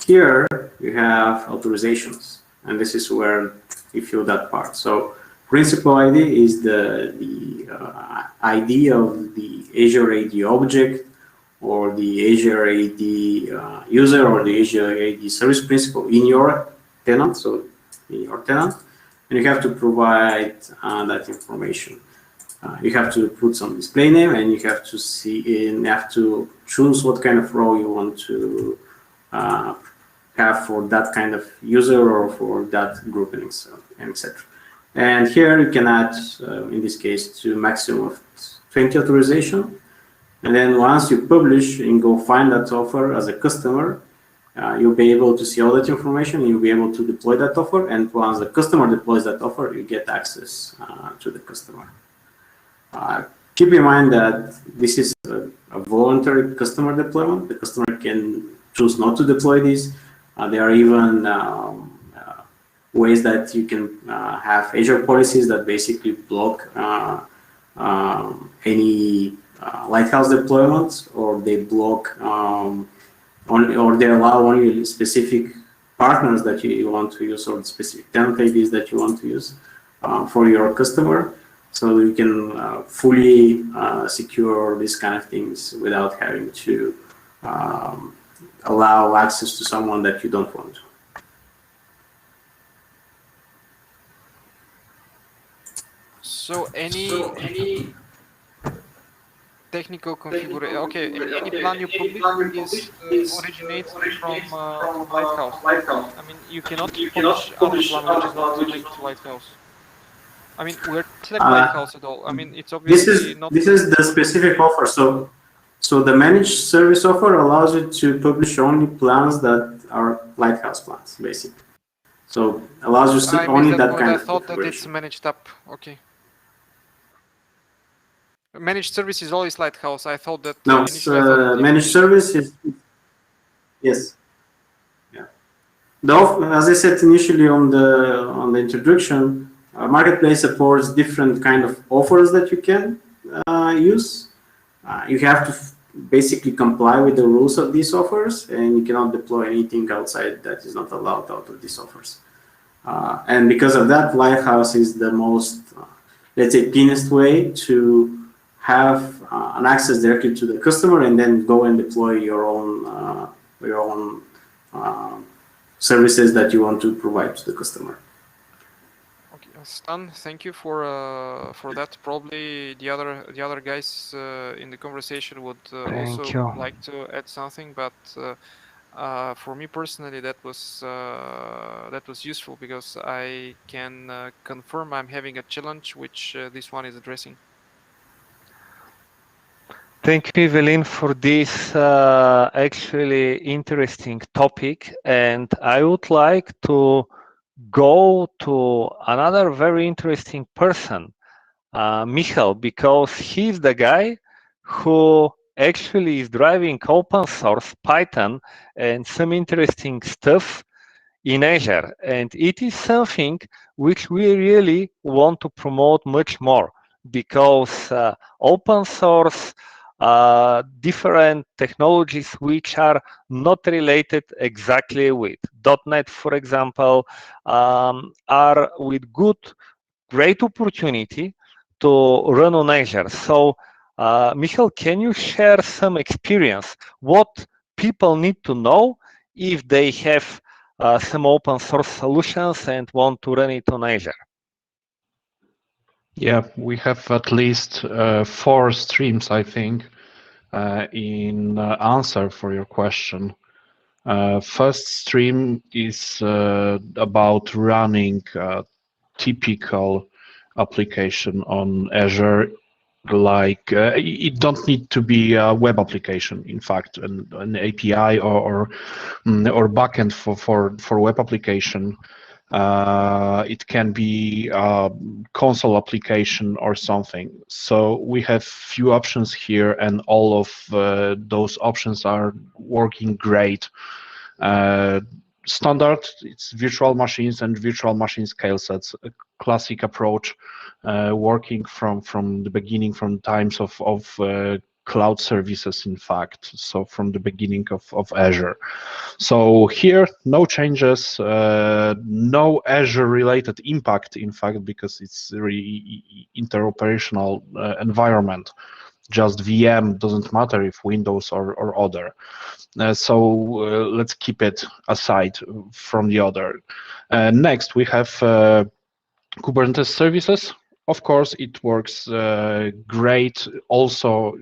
here, you have authorizations, and this is where you fill that part. So principal ID is the ID of the Azure AD object, or the Azure AD user, or the Azure AD service principal in your tenant. So in your tenant. and you have to provide that information. You have to put some display name, and you have to choose what kind of row you want to have for that kind of user or for that group, and etc. And here you can add, in this case, to maximum of 20 authorization. And then once you publish and go find that offer as a customer, you'll be able to see all that information, and you'll be able to deploy that offer. And once the customer deploys that offer, you get access to the customer. Keep in mind that this is a voluntary customer deployment. The customer can choose not to deploy these. There are even ways that you can have Azure policies that basically block any Lighthouse deployments, or they block or they allow only specific partners that you want to use, or specific tenant IDs that you want to use for your customer. So you can fully secure these kind of things without having to allow access to someone that you don't want. So any technical configuration, okay, any plan you publish is originates from Lighthouse. I mean, you cannot publish other plan which is not linked to Lighthouse. I mean, we're not Lighthouse at all. I mean, it's obviously not. This is the specific offer. So the managed service offer allows you to publish only plans that are Lighthouse plans, basically. So allows you only that kind of. I thought that it's managed up. Okay. Managed service is always Lighthouse. I thought that. No, managed service is. Yes. Yeah. As I said initially on the introduction, Marketplace supports different kind of offers that you can use. You have to basically comply with the rules of these offers, and you cannot deploy anything outside that is not allowed out of these offers. And because of that, Lighthouse is the most, let's say, cleanest way to have an access directly to the customer, and then go and deploy your own services that you want to provide to the customer. Okay, Stan, thank you for that. Probably the other guys in the conversation would also like to add something, but for me personally, that was useful, because I can confirm I'm having a challenge which this one is addressing. Thank you, Ivelin, for this actually interesting topic. And I would like to go to another very interesting person, Michal, because he's the guy who actually is driving open source Python and some interesting stuff in Azure. And it is something which we really want to promote much more, because open source, different technologies which are not related exactly with .NET, for example, are with great opportunity to run on Azure. So, Michal, can you share some experience? What people need to know if they have some open source solutions and want to run it on Azure? Yeah, we have at least 4 streams, I think, in answer for your question. First stream is about running a typical application on Azure. Like it don't need to be a web application. In fact, an API or backend for web application. It can be a console application or something. So we have few options here, and all of those options are working great. Standard, it's virtual machines and virtual machine scale sets, a classic approach, working from the beginning, from times of cloud services, in fact, so from the beginning of Azure. So here, no changes, no Azure related impact, in fact, because it's a really interoperational environment. Just VM, doesn't matter if Windows or other. So let's keep it aside from the other. Next, we have Kubernetes Services, of course, it works great. Also,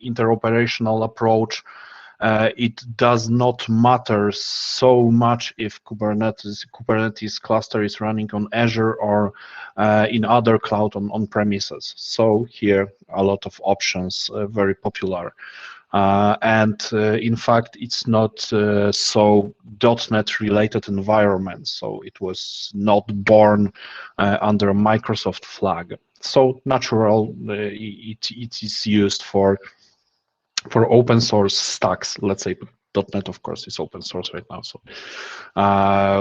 interoperational approach. It does not matter so much if Kubernetes cluster is running on Azure or in other cloud on premises. So here, a lot of options, very popular. In fact, it's not so .NET related environment, so it was not born under a Microsoft flag. So natural, it is used for open source stacks. Let's say .NET, of course, is open source right now, so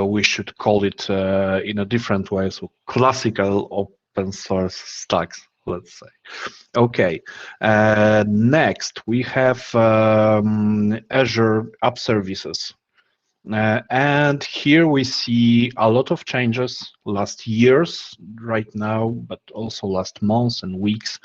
we should call it in a different way. So classical open source stacks, let's say. Okay, next we have Azure Up Services. And here we see a lot of changes last years right now, but also last months and weeks.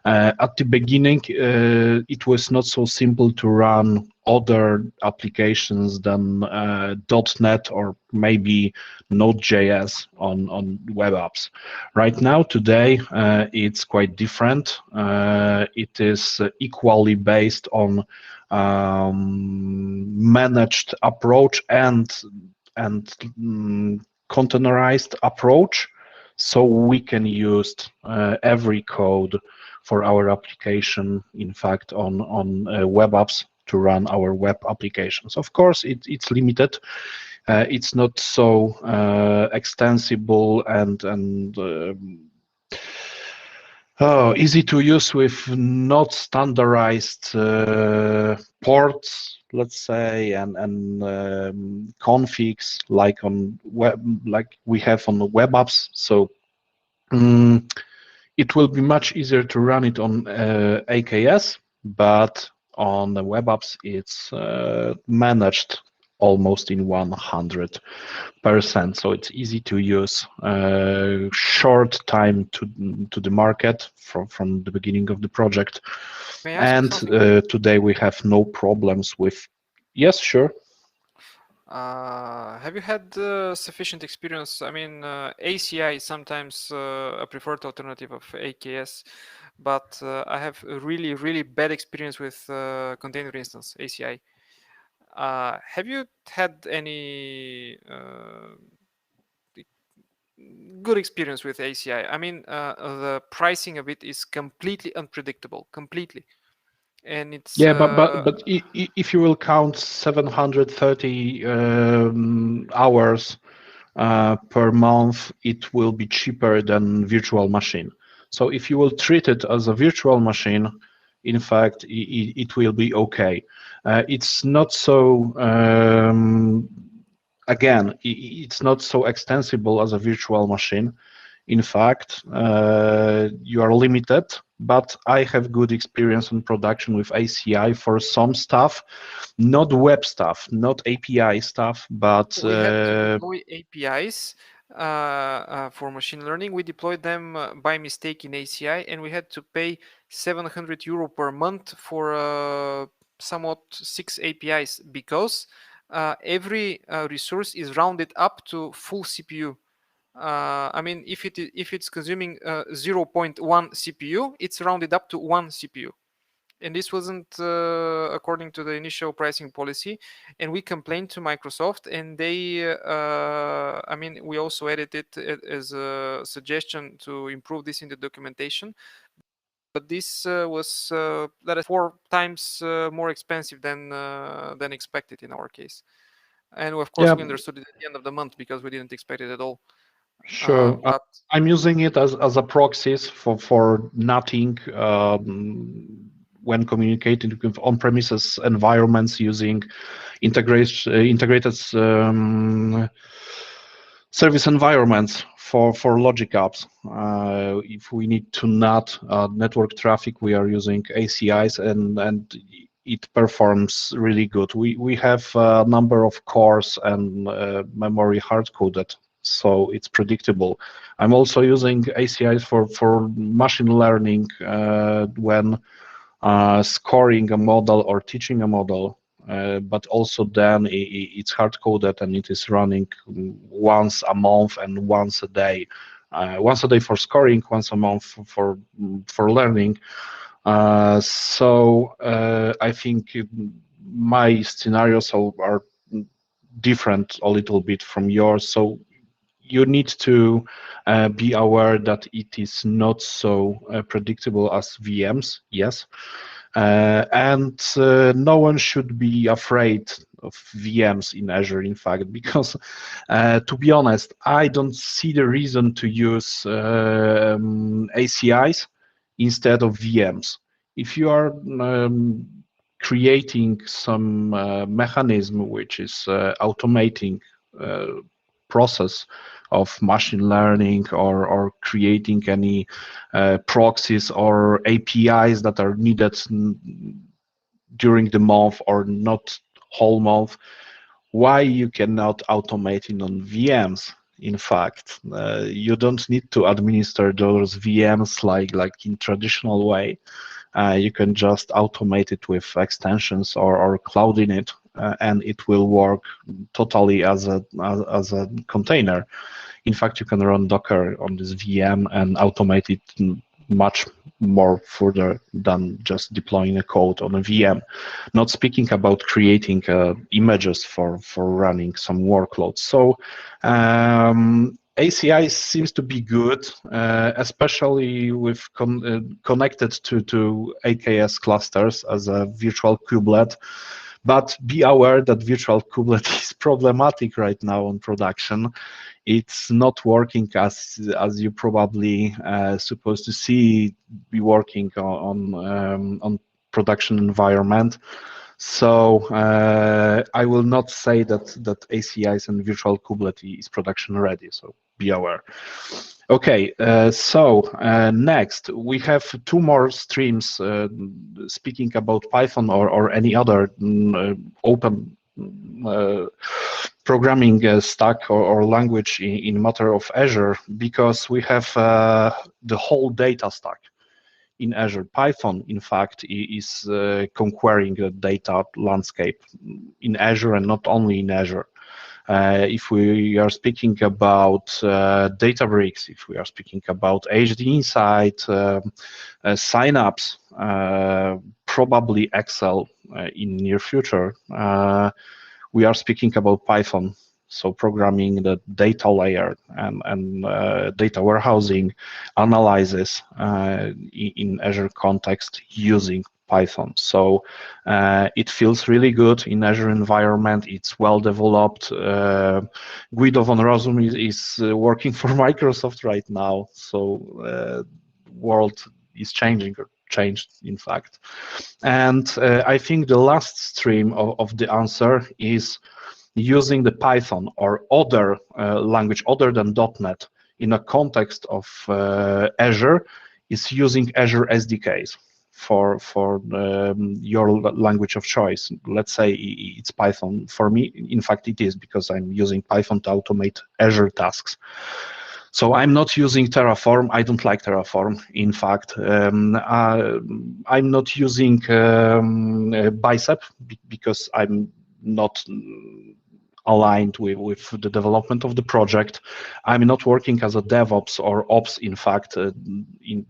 At the beginning, it was not so simple to run other applications than .NET or maybe Node.js on web apps. Right now, today, it's quite different. It is equally based on managed approach and containerized approach, so we can use every code for our application, in fact, on web apps to run our web applications. Of course, it's limited. It's not so extensible and easy to use with not standardized ports, let's say, and configs like on web, like we have on the web apps. So it will be much easier to run it on AKS, but on the web apps, it's managed almost in 100%. So it's easy to use, short time to the market from the beginning of the project. And today we have no problems with, yes, sure. Have you had sufficient experience? I mean, ACI is sometimes a preferred alternative of AKS, but I have a really bad experience with container instance, ACI. Have you had any good experience with ACI? I mean, the pricing of it is completely unpredictable, completely. And it's but if you will count 730 hours per month, it will be cheaper than virtual machine. So if you will treat it as a virtual machine, in fact, it will be okay. It's not so again, it's not so extensible as a virtual machine. In fact, you are limited, but I have good experience in production with ACI for some stuff, not web stuff, not API stuff, but we had to deploy APIs for machine learning. We deployed them by mistake in ACI, and we had to pay €700 per month for somewhat 6 APIs because every resource is rounded up to full CPU. I mean, if it's consuming 0.1 CPU, it's rounded up to 1 CPU. And this wasn't according to the initial pricing policy. And we complained to Microsoft, and they, I mean, we also added it as a suggestion to improve this in the documentation. But this was that is 4 times more expensive than expected in our case. And of course, we understood it at the end of the month because we didn't expect it at all. Sure, I'm using it as a proxy for nothing when communicating with on-premises environments using integrated service environments for logic apps. If we need to NAT network traffic, we are using ACIs, and it performs really good. We have a number of cores and memory hard-coded, so it's predictable. I'm also using ACIs for machine learning when scoring a model or teaching a model, but also then it's hard-coded and it is running once a month and once a day once a day for scoring, once a month for learning. So I think my scenarios are different a little bit from yours. So you need to be aware that it is not so predictable as VMs, yes. And no one should be afraid of VMs in Azure, in fact, because to be honest, I don't see the reason to use ACIs instead of VMs. If you are creating some mechanism which is automating process of machine learning or creating any proxies or APIs that are needed during the month or not whole month, why you cannot automate it on VMs? In fact, you don't need to administer those VMs like in traditional way. You can just automate it with extensions or cloud in it, and it will work totally as a container. In fact, you can run Docker on this VM and automate it much more further than just deploying a code on a VM. Not speaking about creating images for running some workloads. So ACI seems to be good, especially with connected to AKS clusters as a virtual kubelet. But be aware that virtual kubelet is problematic right now on production. It's not working as you probably supposed to see be working on production environment. So I will not say that ACIs and virtual kubelet is production ready. So be aware. Okay, so next we have two more streams speaking about Python or any other open programming stack or language in matter of Azure, because we have the whole data stack in Azure. Python, in fact, is conquering the data landscape in Azure and not only in Azure. If we are speaking about Databricks, if we are speaking about HD Insight, Synapse, probably Excel in near future, we are speaking about Python. So programming the data layer and data warehousing analysis in Azure context using Python. So it feels really good in Azure environment. It's well developed. Guido von Rossum is working for Microsoft right now. So world is changing, or changed in fact. And I think the last stream of the answer is using the Python or other language other than .NET in a context of Azure is using Azure SDKs for your language of choice. Let's say it's Python. For me, in fact, it is, because I'm using Python to automate Azure tasks. So I'm not using Terraform. I don't like Terraform. In fact, I'm not using Bicep because I'm not aligned with the development of the project. I'm not working as a DevOps or Ops, in fact, in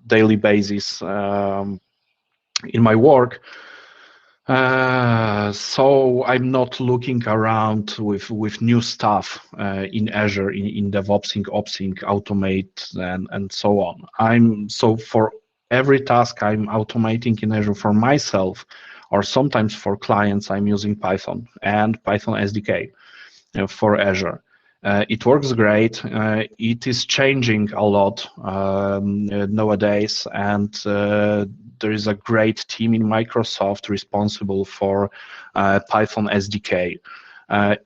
daily basis in my work. So I'm not looking around with new stuff in Azure, in DevOpsing, Opsing, Automate, and so on. So for every task I'm automating in Azure for myself, or sometimes for clients, I'm using Python and Python SDK for Azure. It works great. It is changing a lot nowadays, and there is a great team in Microsoft responsible for Python SDK.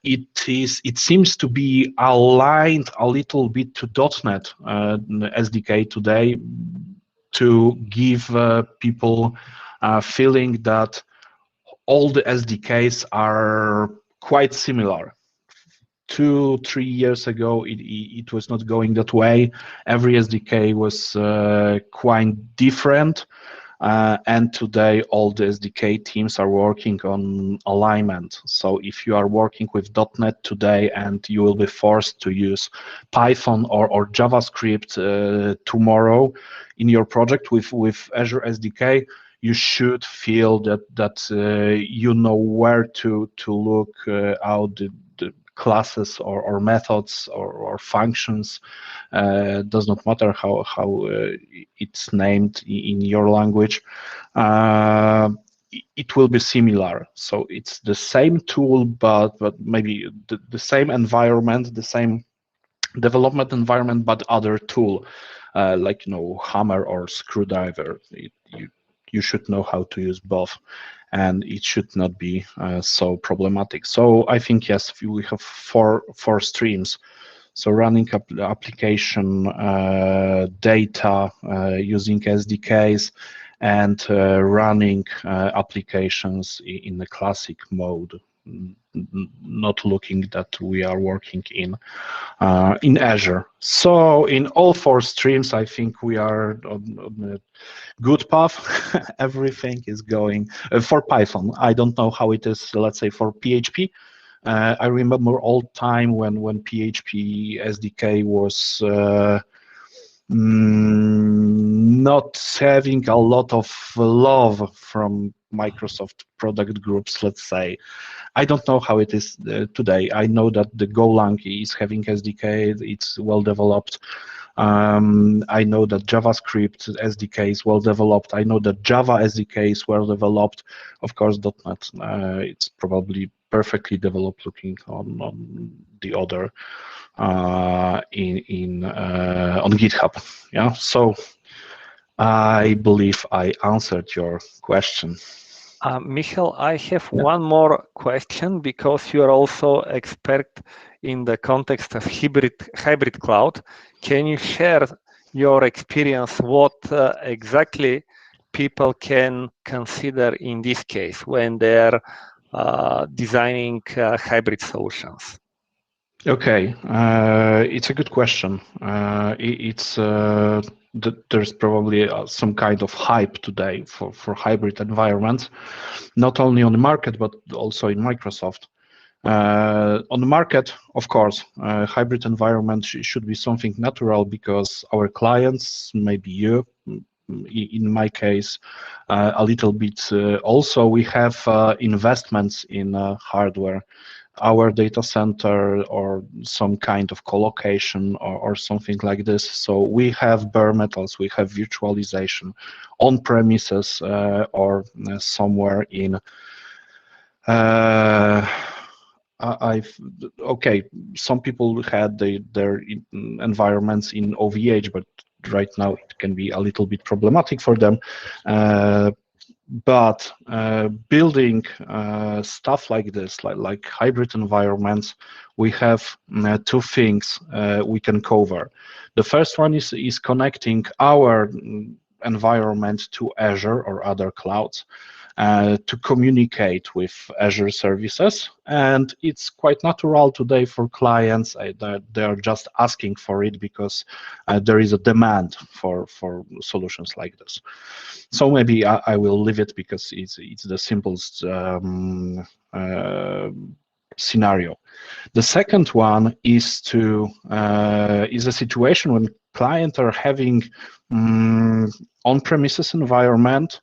It seems to be aligned a little bit to .NET SDK today, to give people a feeling that all the SDKs are quite similar. 2-3 years ago, it was not going that way. Every SDK was quite different. And today, all the SDK teams are working on alignment. So if you are working with .NET today and you will be forced to use Python or JavaScript tomorrow in your project with Azure SDK, you should feel that you know where to look out the classes or methods or functions. Does not matter how it's named in your language. It will be similar. So it's the same tool, but maybe the same environment, the same development environment, but other tool, like hammer or screwdriver. You should know how to use both, and it should not be so problematic. So I think, yes, we have four streams. So running application data using SDKs, and running applications in the classic mode, not looking that we are working in Azure. So in all four streams, I think we are on a good path. Everything is going for Python. I don't know how it is, let's say, for PHP. I remember all time when PHP SDK was not having a lot of love from Microsoft product groups, let's say. I don't know how it is today. I know that the Golang is having SDK, it's well developed. I know that JavaScript SDK is well developed. I know that Java SDK is well developed. Of course, .NET, it's probably perfectly developed looking on the other on GitHub. Yeah, so I believe I answered your question. Michal, I have one more question, because you are also expert in the context of hybrid cloud. Can you share your experience, what exactly people can consider in this case when they're designing hybrid solutions? Okay, it's a good question. There's probably some kind of hype today for hybrid environments, not only on the market, but also in Microsoft. On the market, of course, hybrid environment should be something natural, because our clients, maybe you, in my case, a little bit also, we have investments in hardware. Our data center or some kind of co-location or something like this. So we have bare metals, we have virtualization on premises or somewhere in okay, some people had their environments in OVH, but right now it can be a little bit problematic for them. But building stuff like this, like hybrid environments, we have two things we can cover. The first one is connecting our environment to Azure or other clouds to communicate with Azure services. And it's quite natural today for clients that they are just asking for it, because there is a demand for solutions like this. So maybe I will leave it, because it's the simplest scenario. The second one is a situation when clients are having on-premises environment.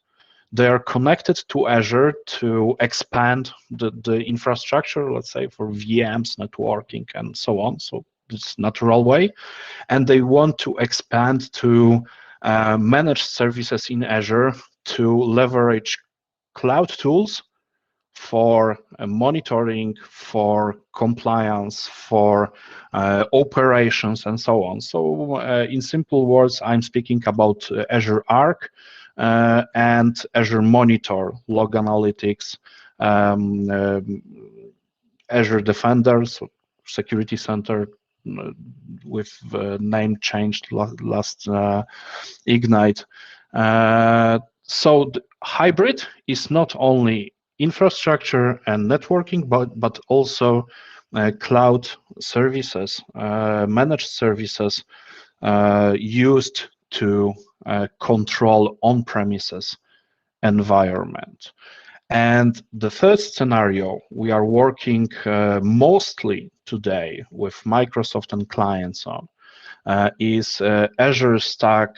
They are connected to Azure to expand the infrastructure, let's say, for VMs, networking, and so on. So it's natural way. And they want to expand to managed services in Azure to leverage cloud tools for monitoring, for compliance, for operations, and so on. So in simple words, I'm speaking about Azure Arc and Azure Monitor, log analytics, Azure Defender, so Security Center, with name changed last Ignite. So the hybrid is not only infrastructure and networking, but also cloud services, managed services used to control on-premises environment. And the third scenario we are working mostly today with Microsoft and clients on is Azure Stack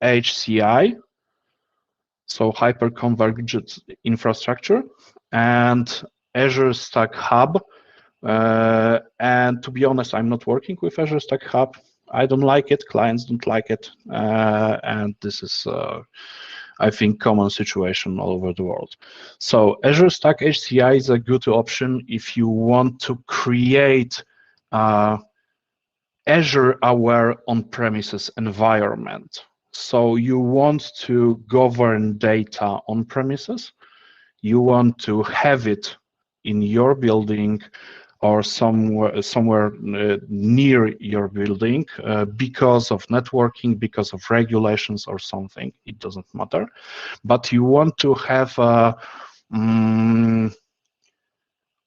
Hci, so hyperconverged infrastructure, and Azure Stack Hub. And to be honest, I'm not working with Azure Stack Hub. I don't like it, clients don't like it, and this is I think common situation all over the world. So Azure Stack Hci is a good option if you want to create Azure-aware on-premises environment. So you want to govern data on-premises, you want to have it in your building or somewhere near your building because of networking, because of regulations or something, it doesn't matter. But you want to have a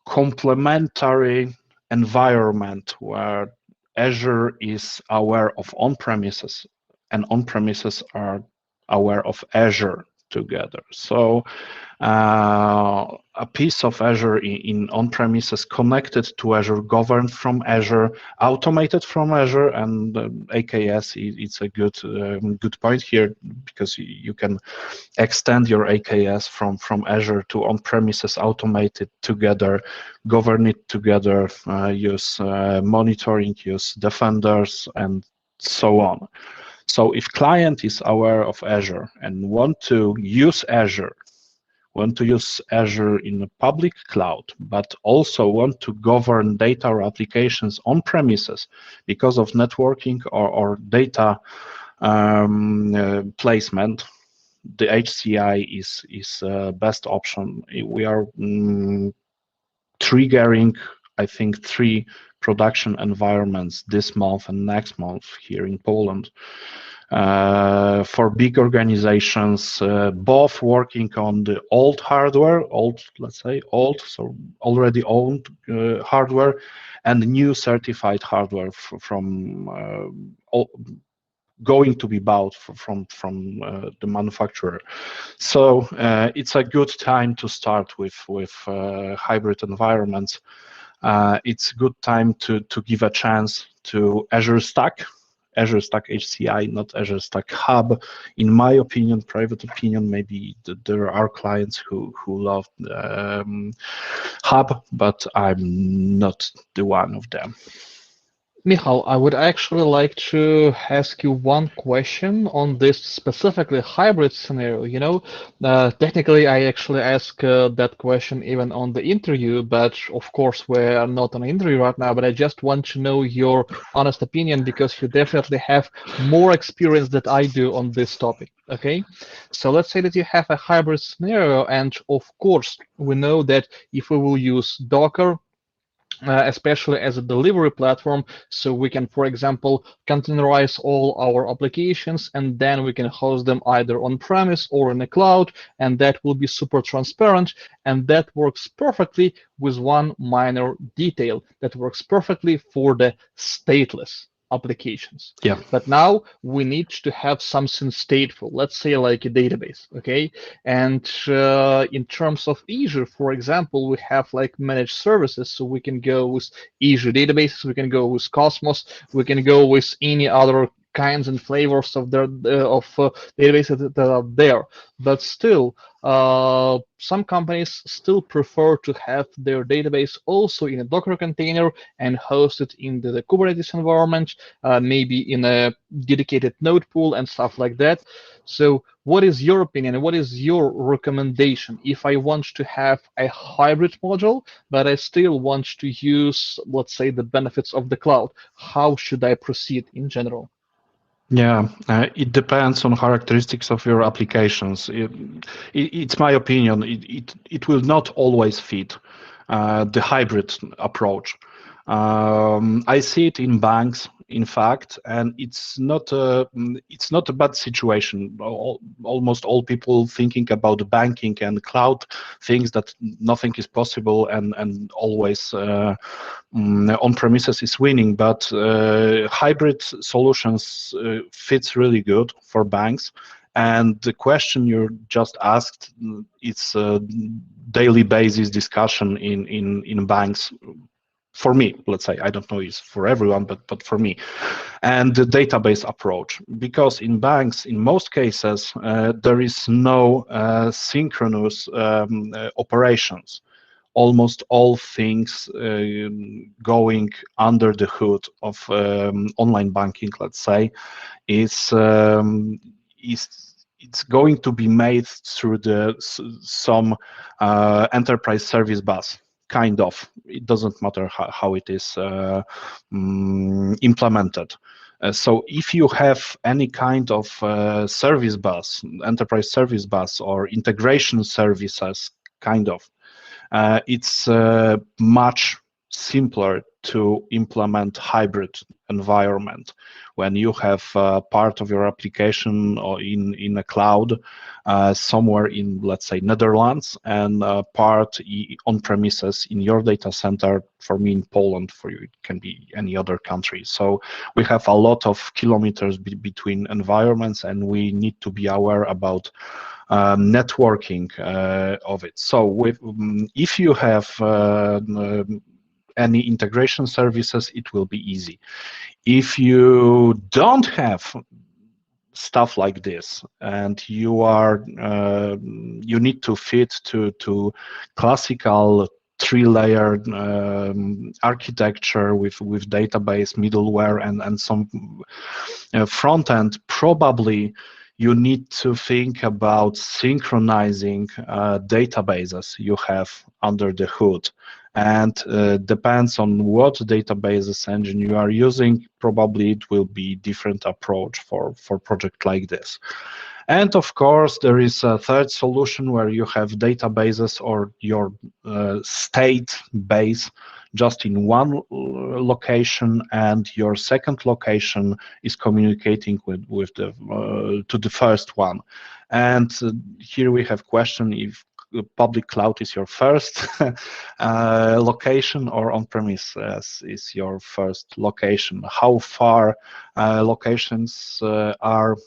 complementary environment where Azure is aware of on-premises and on-premises are aware of Azure together. So a piece of Azure in on-premises connected to Azure, governed from Azure, automated from Azure, and AKS, it's a good point here because you can extend your AKS from Azure to on-premises, automate it together, govern it together, use monitoring, use defenders, and so on. So if client is aware of Azure and want to use Azure in a public cloud, but also want to govern data or applications on premises because of networking or data placement, the HCI is best option. We are triggering, I think, 3 production environments this month and next month here in Poland. For big organizations, both working on the old hardware, so already owned hardware, and new certified hardware from going to be bought from the manufacturer. So it's a good time to start with hybrid environments. It's a good time to give a chance to Azure Stack Hci, not Azure Stack Hub. In my opinion, private opinion, maybe there are clients who love Hub, but I'm not the one of them. Michal, I would actually like to ask you one question on this specifically hybrid scenario. You know, technically, I actually asked that question even on the interview, but of course, we're not on an interview right now. But I just want to know your honest opinion because you definitely have more experience than I do on this topic. Okay, so let's say that you have a hybrid scenario, and of course, we know that if we will use Docker, especially as a delivery platform, so we can, for example, containerize all our applications and then we can host them either on-premise or in the cloud, and that will be super transparent, and that works perfectly with one minor detail that works perfectly for the stateless applications. Yeah. But now we need to have something stateful, let's say like a database, okay? And in terms of Azure, for example, we have like managed services, so we can go with Azure databases, we can go with Cosmos, we can go with any other kinds and flavors of databases that are there. But still, some companies still prefer to have their database also in a Docker container and host it in the Kubernetes environment, maybe in a dedicated node pool and stuff like that. So what is your opinion? What is your recommendation if I want to have a hybrid module, but I still want to use, let's say, the benefits of the cloud? How should I proceed in general? Yeah, it depends on characteristics of your applications. It's my opinion, it will not always fit the hybrid approach. I see it in banks, in fact, and it's not a bad situation. Almost all people thinking about banking and cloud things that nothing is possible and always on premises is winning, but hybrid solutions fits really good for banks. And the question you just asked, it's a daily basis discussion in banks. For me, let's say, I don't know it's for everyone, but for me. And the database approach, because in banks, in most cases, there is no synchronous operations. Almost all things going under the hood of online banking, let's say, is it's going to be made through some enterprise service bus. Kind of. It doesn't matter how it is implemented. So if you have any kind of service bus, enterprise service bus, or integration services, kind of, it's much simpler to implement hybrid environment when you have part of your application or in a cloud somewhere in, let's say, Netherlands, and part on premises in your data center. For me in Poland, for you it can be any other country. So we have a lot of kilometers between environments, and we need to be aware about networking of it. So if you have any integration services, it will be easy. If you don't have stuff like this, and you need to fit to classical three-layer architecture with database, middleware, and some front end, probably you need to think about synchronizing databases you have under the hood. And depends on what databases engine you are using, probably it will be different approach for project like this. And of course, there is a third solution where you have databases or your state base just in one location, and your second location is communicating with the to the first one. And here we have question if public cloud is your first location or on-premise is your first location. How far locations are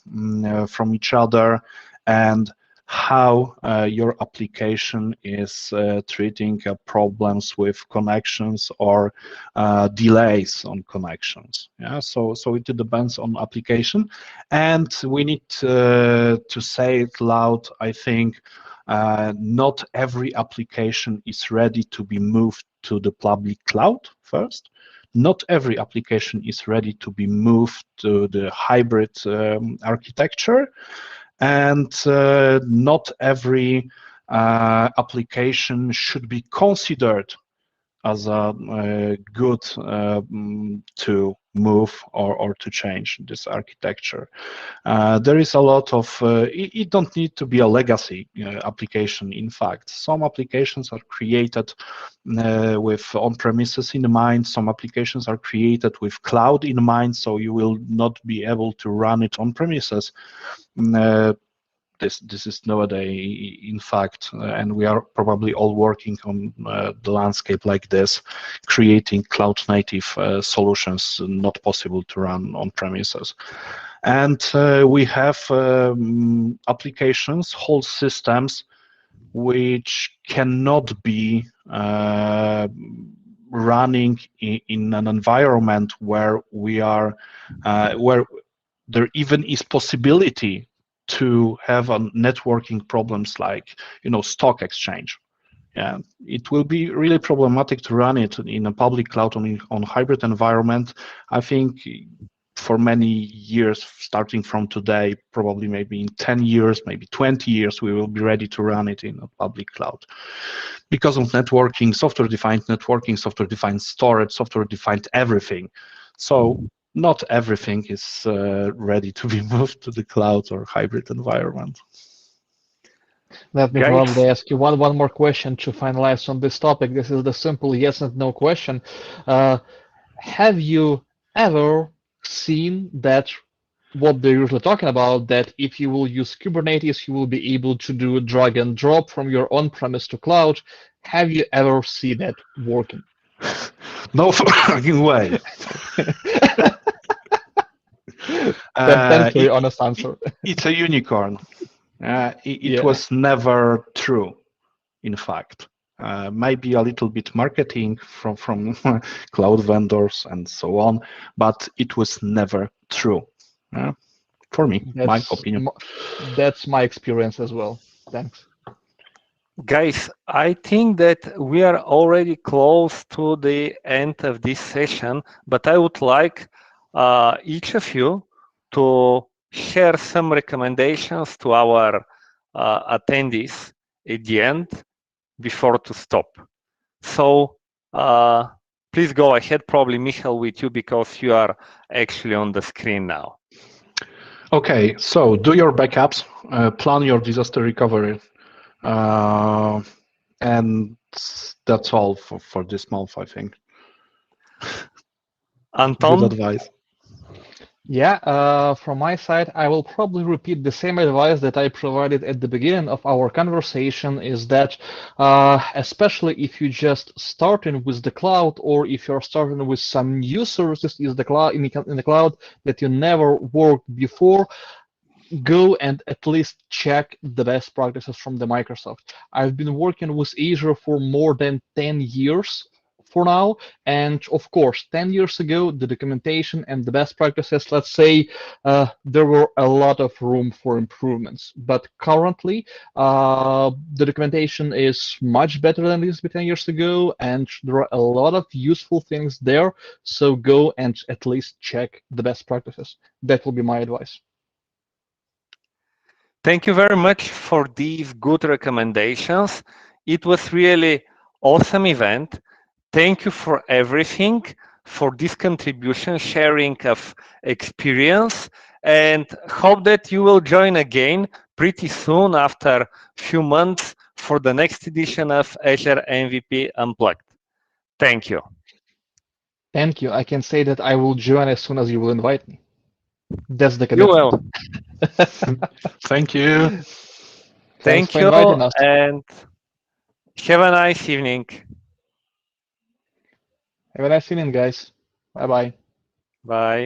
from each other, and how your application is treating problems with connections or delays on connections. Yeah, so it depends on application, and we need to say it loud. I think not every application is ready to be moved to the public cloud first. Not every application is ready to be moved to the hybrid architecture. And not every application should be considered as a good to move or to change this architecture. There is a lot of, it don't need to be a legacy application. In fact, some applications are created with on-premises in mind, some applications are created with cloud in mind, so you will not be able to run it on-premises. This is nowadays, in fact, and we are probably all working on the landscape like this, creating cloud-native solutions not possible to run on premises. And we have applications, whole systems, which cannot be running in an environment where we are, where there even is possibility to have a networking problems like, stock exchange. Yeah, it will be really problematic to run it in a public cloud on hybrid environment. I think for many years, starting from today, probably maybe in 10 years, maybe 20 years, we will be ready to run it in a public cloud. Because of networking, software-defined networking, software-defined storage, software-defined everything. So not everything is ready to be moved to the cloud or hybrid environment. Let me probably ask you one more question to finalize on this topic. This is the simple yes and no question. Have you ever seen that what they're usually talking about, that if you will use Kubernetes, you will be able to do a drag and drop from your on-premise to cloud? Have you ever seen that working? No fucking way. Thanks for your honest answer. It's a unicorn. It was never true, in fact. Maybe a little bit marketing from cloud vendors and so on, but it was never true. For me, my opinion. That's my experience as well. Thanks. Guys, I think that we are already close to the end of this session, but I would like each of you to share some recommendations to our attendees at the end before to stop. So please go ahead, probably Michal with you because you are actually on the screen now. Okay, so do your backups, plan your disaster recovery, and that's all for this month, I think. Anton? Good advice. Yeah, from my side, I will probably repeat the same advice that I provided at the beginning of our conversation, is that especially if you're just starting with the cloud, or if you're starting with some new services in the cloud that you never worked before, go and at least check the best practices from the Microsoft. I've been working with Azure for more than 10 years for now, and of course 10 years ago the documentation and the best practices, let's say, there were a lot of room for improvements, but currently the documentation is much better than it used to be 10 years ago, and there are a lot of useful things there, so go and at least check the best practices. That will be my advice. Thank you very much for these good recommendations. It was really awesome event. Thank you for everything, for this contribution, sharing of experience, and hope that you will join again pretty soon after a few months for the next edition of Azure MVP Unplugged. Thank you. Thank you. I can say that I will join as soon as you will invite me. That's the commitment. You will. Thank you. Thank you, and have a nice evening. Have a nice evening, guys. Bye-bye. Bye.